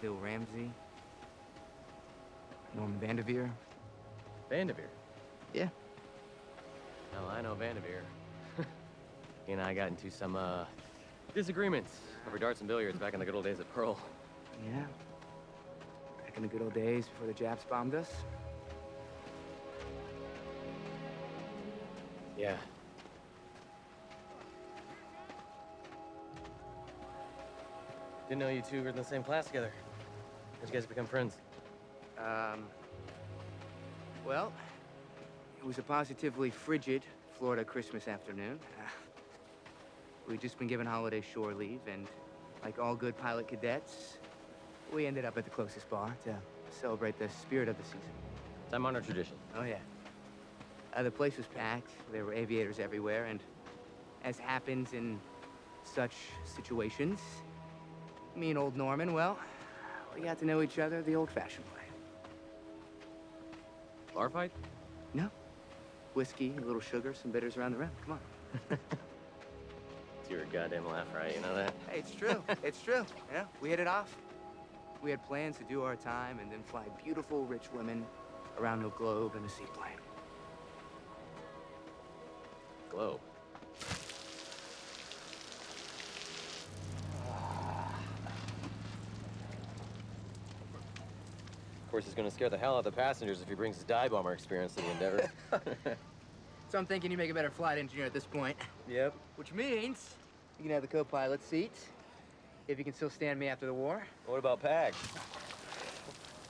Bill Ramsey, Norman Vanderveer. Vanderveer? Yeah. Hell, I know Vanderveer. He and I got into some, disagreements over darts and billiards back in the good old days at Pearl. Yeah. Back in the good old days before the Japs bombed us. Yeah. Didn't know you two were in the same class together. How'd you guys become friends? Well, it was a positively frigid Florida Christmas afternoon. We'd just been given holiday shore leave, and like all good pilot cadets, we ended up at the closest bar to celebrate the spirit of the season. Time-honored tradition. Oh, yeah. The place was packed. There were aviators everywhere, and as happens in such situations, me and old Norman, well, we got to know each other the old-fashioned way. Bar fight? No. Whiskey, a little sugar, some bitters around the rim. Come on. It's your goddamn laugh, right? You know that? Hey, it's true. It's true. Yeah, we hit it off. We had plans to do our time and then fly beautiful, rich women around the globe in a seaplane. Globe? Of course, he's gonna scare the hell out of the passengers if he brings his dive bomber experience to the Endeavor. So I'm thinking you make a better flight engineer at this point. Yep. Which means you can have the co-pilot seat if you can still stand me after the war. What about Pag?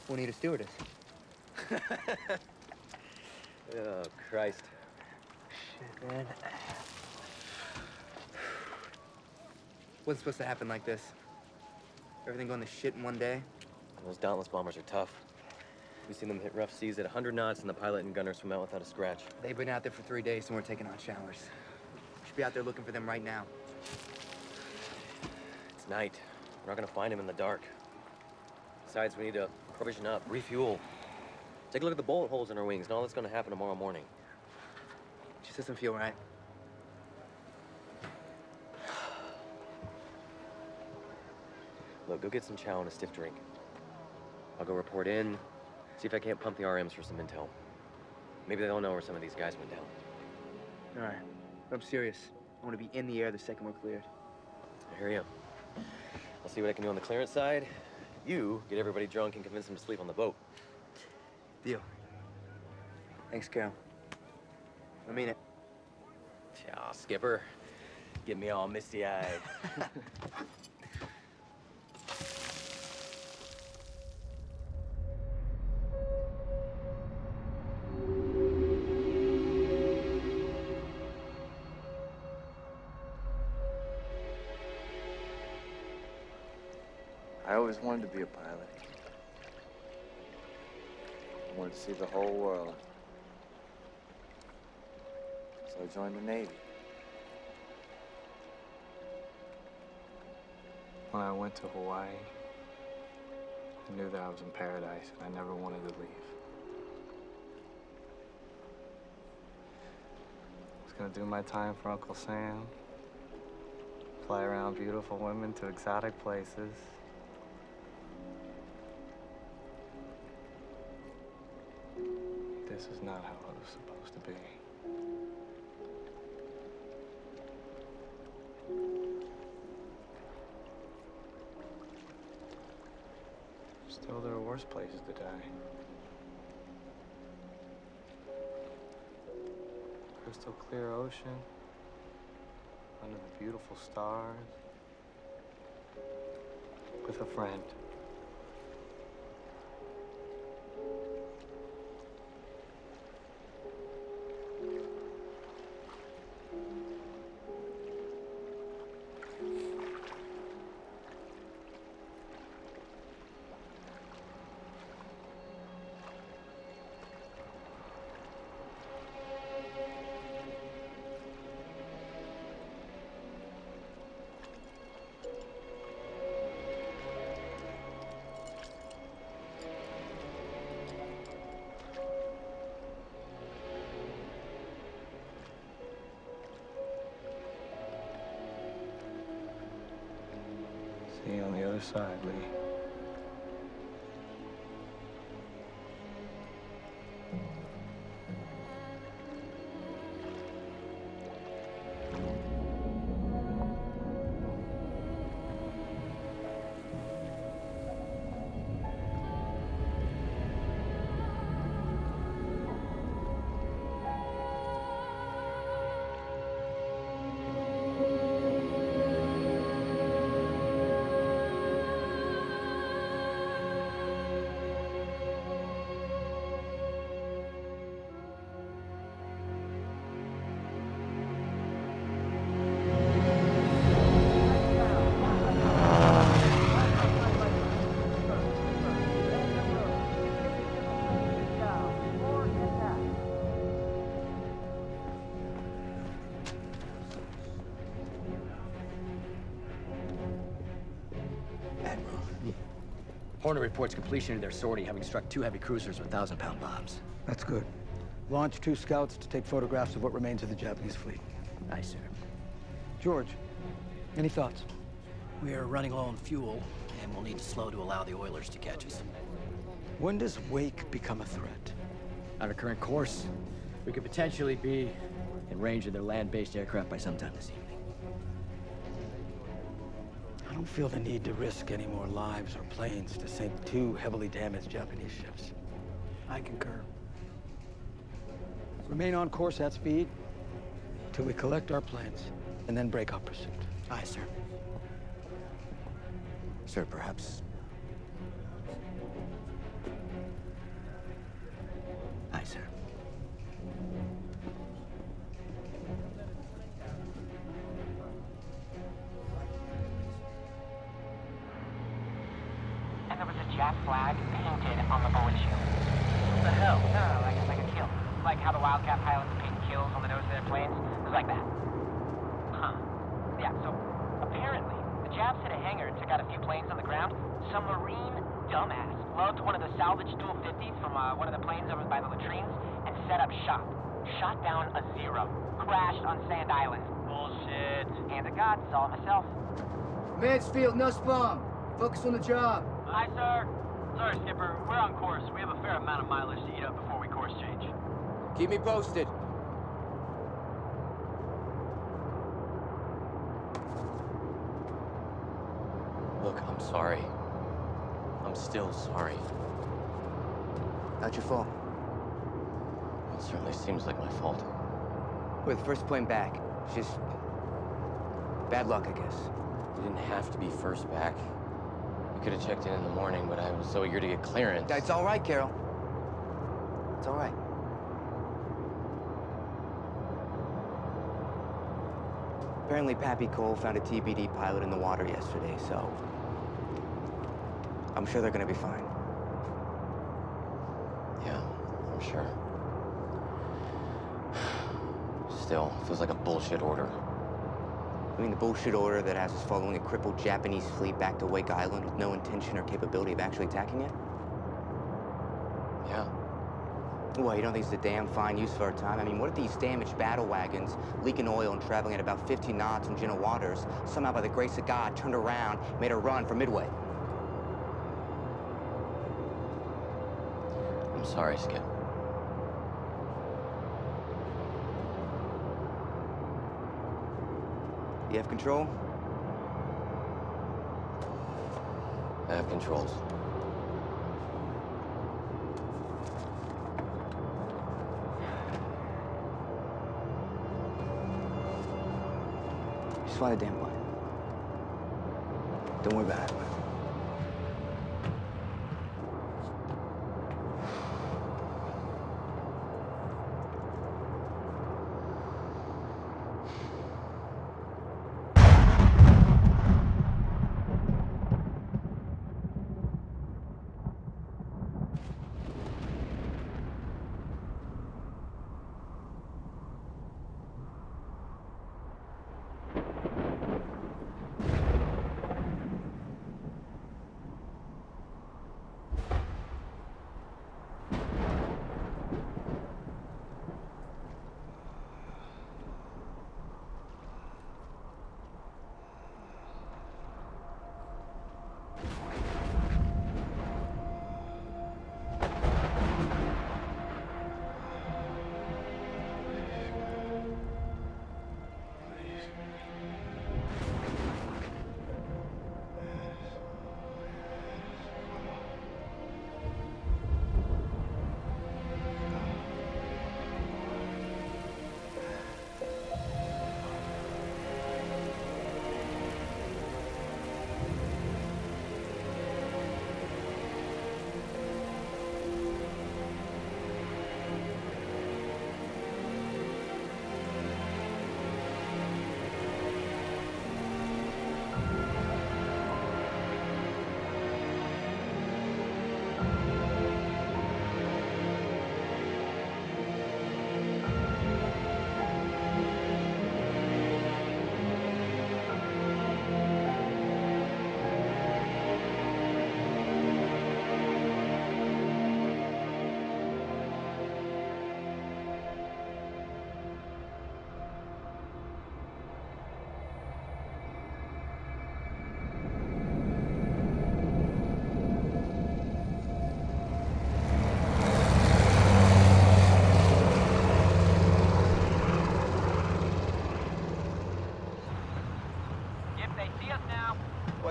We'll need a stewardess. Oh, Christ. Shit, man. Wasn't supposed to happen like this. Everything going to shit in one day. Those Dauntless bombers are tough. We've seen them hit rough seas at 100 knots, and the pilot and gunner swim out without a scratch. They've been out there for 3 days, and we're taking hot showers. We should be out there looking for them right now. It's night. We're not gonna find him in the dark. Besides, we need to provision up, refuel. Take a look at the bullet holes in our wings and all that's gonna happen tomorrow morning. Just doesn't feel right. Look, go get some chow and a stiff drink. I'll go report in, see if I can't pump the RMs for some intel. Maybe they'll know where some of these guys went down. All right. But I'm serious. I want to be in the air the second we're cleared. I hear you. I'll see what I can do on the clearance side. You get everybody drunk and convince them to sleep on the boat. Deal. Thanks, Carol. I mean it. Yeah, Skipper. Get me all misty-eyed. I always wanted to be a pilot. I wanted to see the whole world. So I joined the Navy. When I went to Hawaii, I knew that I was in paradise and I never wanted to leave. I was gonna do my time for Uncle Sam, fly around beautiful women to exotic places. This is not how it was supposed to be. Still, there are worse places to die. Crystal clear ocean, under the beautiful stars, with a friend. side, Lee. Hornet reports completion of their sortie, having struck 2 heavy cruisers with 1,000-pound bombs. That's good. Launch 2 scouts to take photographs of what remains of the Japanese fleet. Aye, sir. George, any thoughts? We are running low on fuel, and we'll need to slow to allow the oilers to catch us. When does wake become a threat? On our current course, we could potentially be in range of their land-based aircraft by sometime this evening. I don't feel the need to risk any more lives or planes to sink 2 heavily damaged Japanese ships. I concur. Remain on course at speed till we collect our planes, and then break up pursuit. Aye, sir. Sir, perhaps... Aye, sir. And there was a Jap flag painted on the bullet shield. What the hell? No, like a kill. Like how the Wildcat pilots paint kills on the nose of their planes. It was like that. Huh. Yeah, so apparently the Japs hit a hangar and took out a few planes on the ground. Some Marine dumbass lugged one of the salvaged dual 50s from one of the planes over by the latrines and set up shop. Shot down a Zero. Crashed on Sand Island. Bullshit. And to God, saw it myself. Mansfield, Nussbaum. Focus on the job. Aye, sir. Sorry, Skipper. We're on course. We have a fair amount of mileage to eat up before we course change. Keep me posted. Look, I'm sorry. I'm still sorry. Not your fault. It certainly seems like my fault. We're the first plane back. It's just... bad luck, I guess. You didn't have to be first back. We could have checked in the morning, but I was so eager to get clearance. It's all right, Carol. It's all right. Apparently, Pappy Cole found a TBD pilot in the water yesterday, so... I'm sure they're gonna be fine. Yeah, I'm sure. Still, feels like a bullshit order. I mean, the bullshit order that has us following a crippled Japanese fleet back to Wake Island with no intention or capability of actually attacking it? Yeah. Well, you don't think it's a damn fine use of our time? I mean, what if these damaged battle wagons, leaking oil and traveling at about 50 knots in gentle waters, somehow by the grace of God turned around, made a run for Midway? I'm sorry, Skip. You have control? I have controls. Just fly the damn plane. Don't worry about it.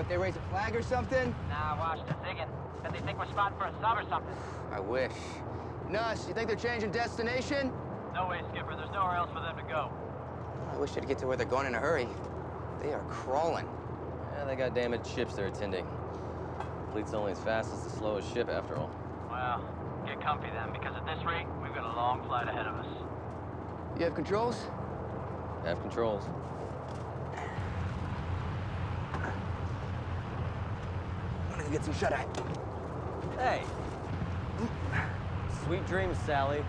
What, they raise a flag or something? Nah, watch, they're digging. Bet they think we're spotting for a sub or something. I wish. Nuss, you think they're changing destination? No way, Skipper. There's nowhere else for them to go. I wish they'd get to where they're going in a hurry. They are crawling. Yeah, they got damaged ships they're attending. Fleet's only as fast as the slowest ship, after all. Well, get comfy then, because at this rate, we've got a long flight ahead of us. You have controls? Have controls. I'm gonna get some shut-eye. Hey! Sweet dreams, Sally.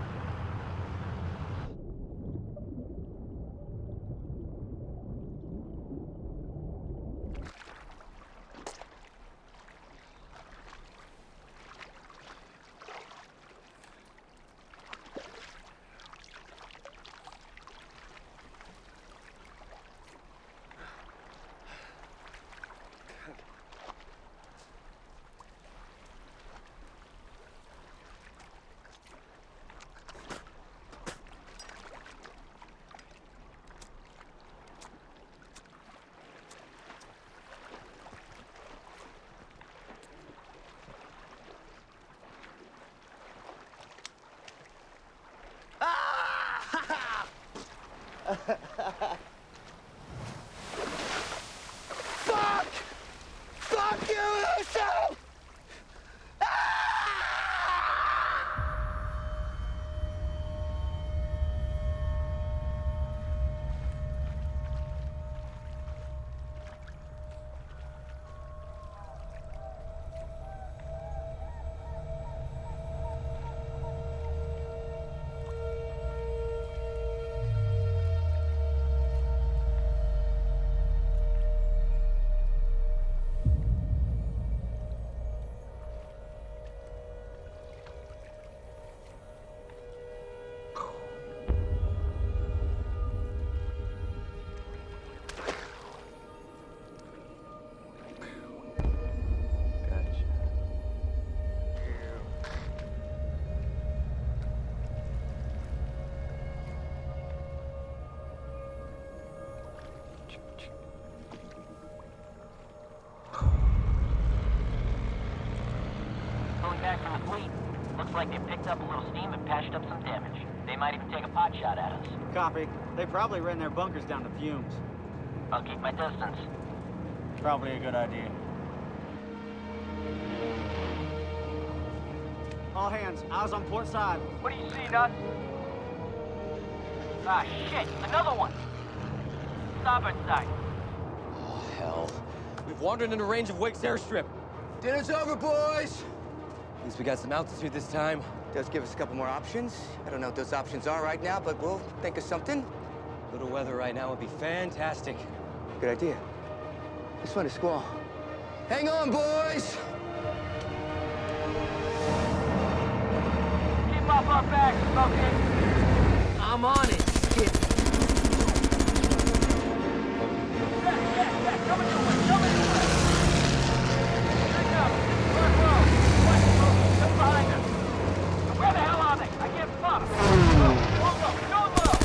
Fuck! Fuck you, Lucio! Pulling back from the fleet. Looks like they picked up a little steam and patched up some damage. They might even take a pot shot at us. Copy. They probably ran their bunkers down to fumes. I'll keep my distance. Probably a good idea. All hands, eyes on port side. What do you see, Nuts? Ah, shit! Another one! Starboard side. Oh, hell. We've wandered into range of Wake's airstrip. Dinner's over, boys! At least we got some altitude this time. Does give us a couple more options. I don't know what those options are right now, but we'll think of something. A little weather right now would be fantastic. Good idea. Let's find a squall. Hang on, boys! Keep off our backs, Smokey. I'm on it, Skip. Yeah, coming your way, coming your way. Pick up. Front row. Watch Smokey. Come behind us. Where the hell are they? I can't spot them. Go low.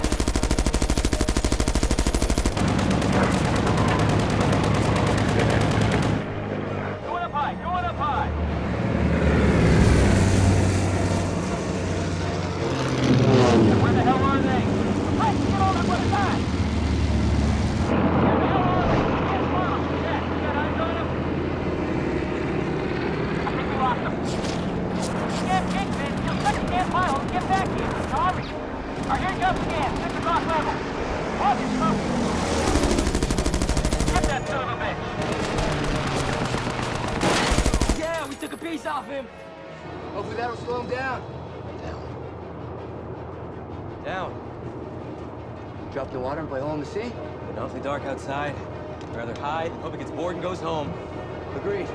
Going up high, going up high. Where the hell are they? Let's get on them with a knife. Where the hell are they? Can't spot them. Jack, you got eyes on them? I think we lost them. Scan Kingpin, just let the scan pilot get back here. Sorry. Our here comes scan. Six o'clock level. Watch it, Smoke. Get that son of a bitch. Yeah, we took a piece off him. Hopefully that'll slow him down. Down. Drop in the water and play hole in the sea? Been awfully dark outside. I'd rather hide, hope he gets bored and goes home. Agreed.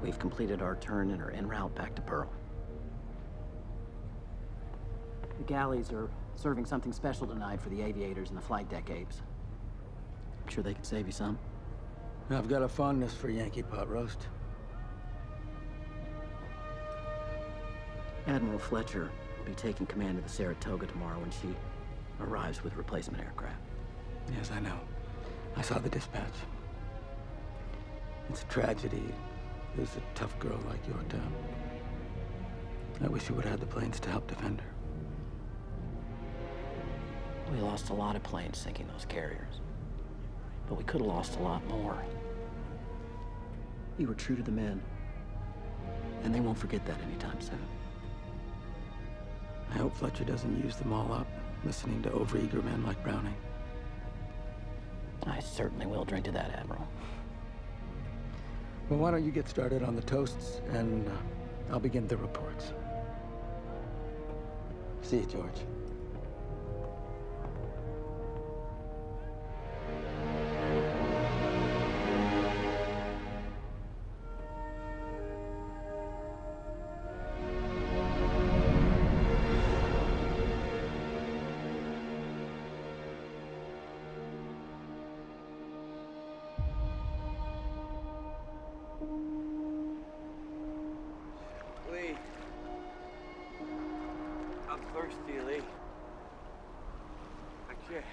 We've completed our turn and are en route back to Pearl. The galleys are serving something special tonight for the aviators and the flight deck apes. I'm sure they could save you some. I've got a fondness for Yankee pot roast. Admiral Fletcher will be taking command of the Saratoga tomorrow when she arrives with replacement aircraft. Yes, I know. I saw the dispatch. It's a tragedy. There's a tough girl like Yorktown. I wish you would have had the planes to help defend her. We lost a lot of planes sinking those carriers. But we could have lost a lot more. You were true to the men. And they won't forget that anytime soon. I hope Fletcher doesn't use them all up, listening to overeager men like Browning. I certainly will drink to that, Admiral. Well, why don't you get started on the toasts, and I'll begin the reports. See you, George. Lee. I'm thirsty, Lee. I can't.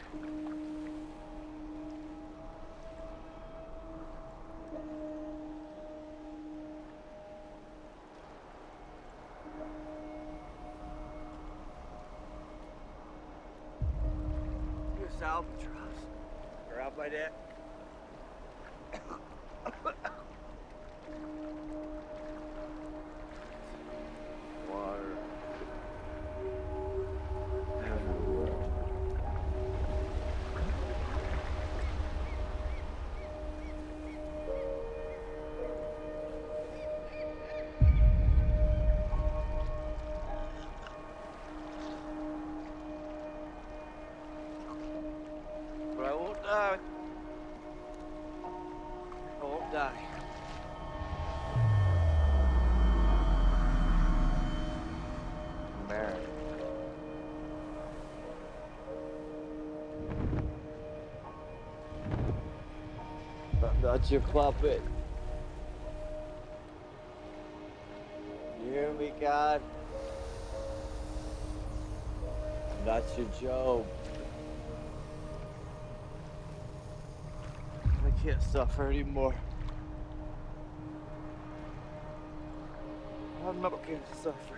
This Albatross. We're out by that. Water. Everywhere. But I won't die. I won't die. America. I'm not your puppet. You hear me, God? I'm not your Job. I can't suffer anymore. I'm not gonna suffer.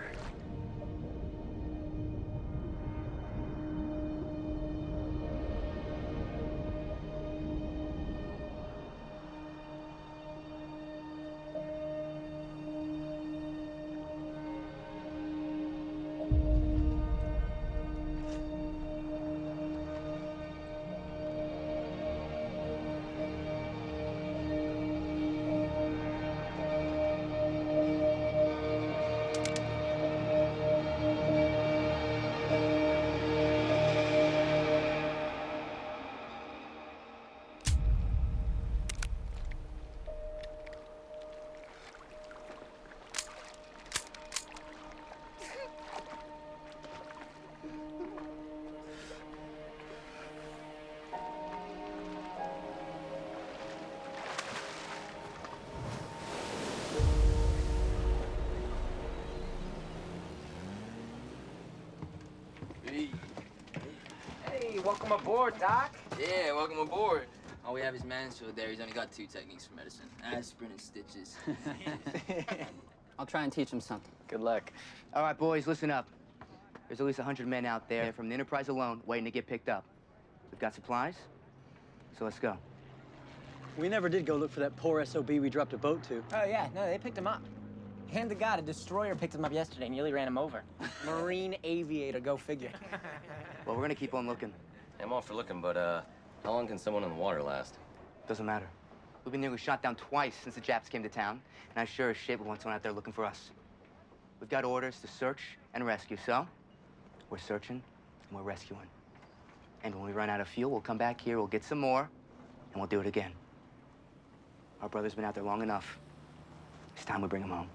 Hey, welcome aboard, Doc. Yeah, welcome aboard. All we have is Mansfield there. He's only got 2 techniques for medicine. Aspirin and stitches. I'll try and teach him something. Good luck. All right, boys, listen up. There's at least 100 men out there from the Enterprise alone waiting to get picked up. We've got supplies, so let's go. We never did go look for that poor SOB we dropped a boat to. Oh, yeah, no, they picked him up. Hand to God, a destroyer picked him up yesterday and nearly ran him over. Marine aviator, go figure. Well, we're gonna keep on looking. I'm all for looking, but how long can someone in the water last? Doesn't matter. We've been nearly shot down twice since the Japs came to town, and I sure as shit would want someone out there looking for us. We've got orders to search and rescue, so we're searching and we're rescuing. And when we run out of fuel, we'll come back here, we'll get some more, and we'll do it again. Our brother's been out there long enough. It's time we bring him home.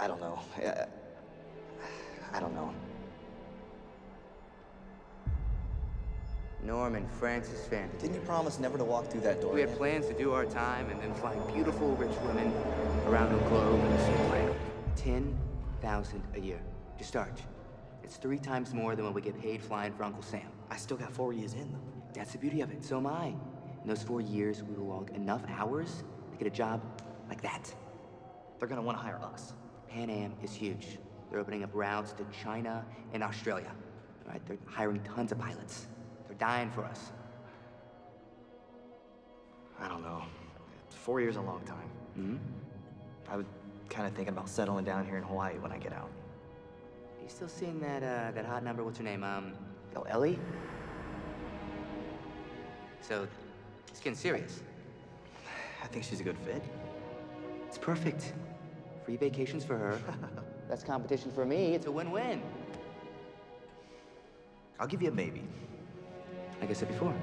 I don't know. I don't know. Norman Francis Van. Didn't you promise never to walk through that door We had again? plans to do our time and then fly beautiful rich women around the globe in the same plane. 10,000 a year to start. It's 3 times more than what we get paid flying for Uncle Sam. I still got 4 years in them. That's the beauty of it. So am I. In those 4 years, we will log enough hours to get a job like that. They're gonna want to hire us. Pan Am is huge. They're opening up routes to China and Australia. All right, they're hiring tons of pilots. They're dying for us. I don't know. 4 years is a long time. Hmm? I was kind of thinking about settling down here in Hawaii when I get out. You still seeing that hot number? What's her name? Ellie? So, it's getting serious. I think she's a good fit. It's perfect. Free vacations for her. That's competition for me. It's a win-win. I'll give you a maybe. Like I said before,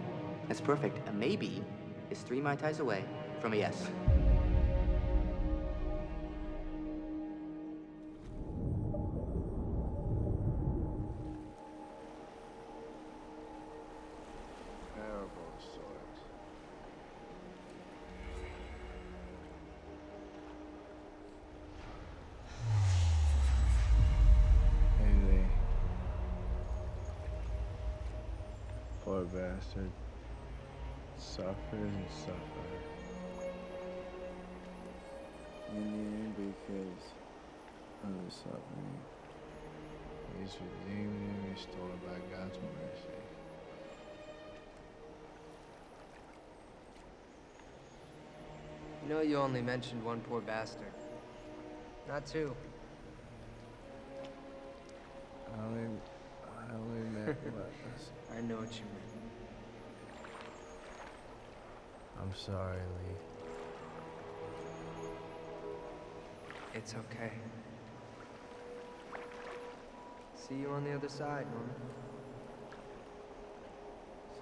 that's perfect. A maybe is 3 Mai Tais away from a yes. Terrible sorts. Hey, Lee. Poor bastard. Suffers and suffers. In the end, because of the suffering, he's redeemed and restored by God's mercy. You know you only mentioned one poor bastard. Not 2. I only meant what was. I know what you meant. I'm sorry, Lee. It's okay. See you on the other side, Norman.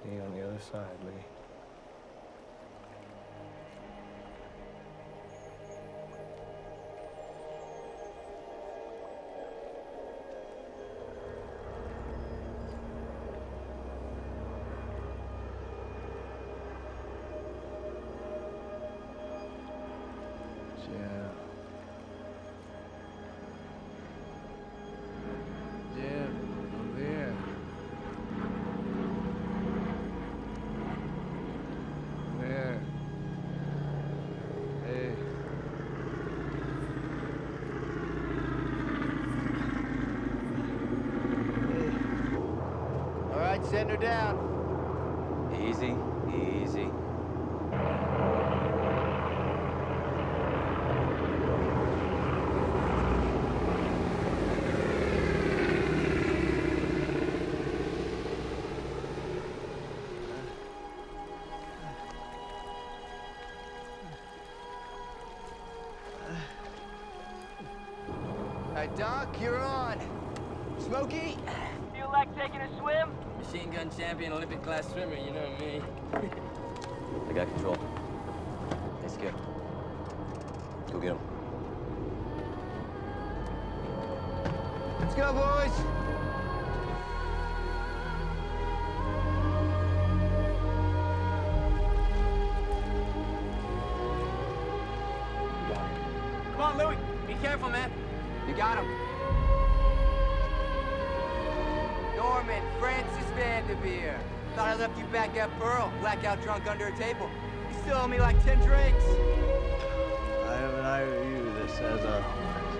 See you on the other side, Lee. Jim, over here. Where? Hey. All right, send her down. Easy, easy. All right, Doc, you're on. Smokey? Feel like taking a swim? Machine gun champion, Olympic class swimmer, you know me. I got control. Hey, Skip. Go get him. Let's go, boys. Come on, Louie. Be careful, man. You got him. Norman Francis Vanderveer. Thought I left you back at Pearl, blackout drunk under a table. You still owe me like 10 drinks. I have an IOU that says otherwise.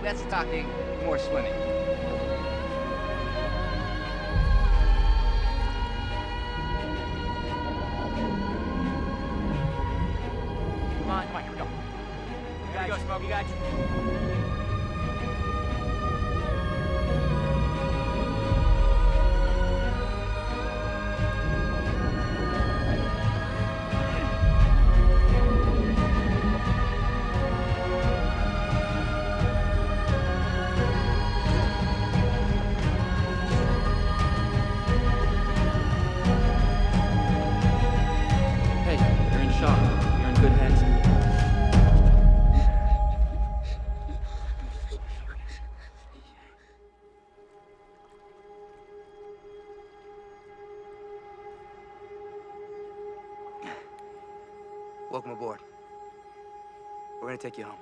Less talking, more swimming. Come on, here we go. Here we go, Smokey. Got you. Welcome aboard. We're gonna take you home.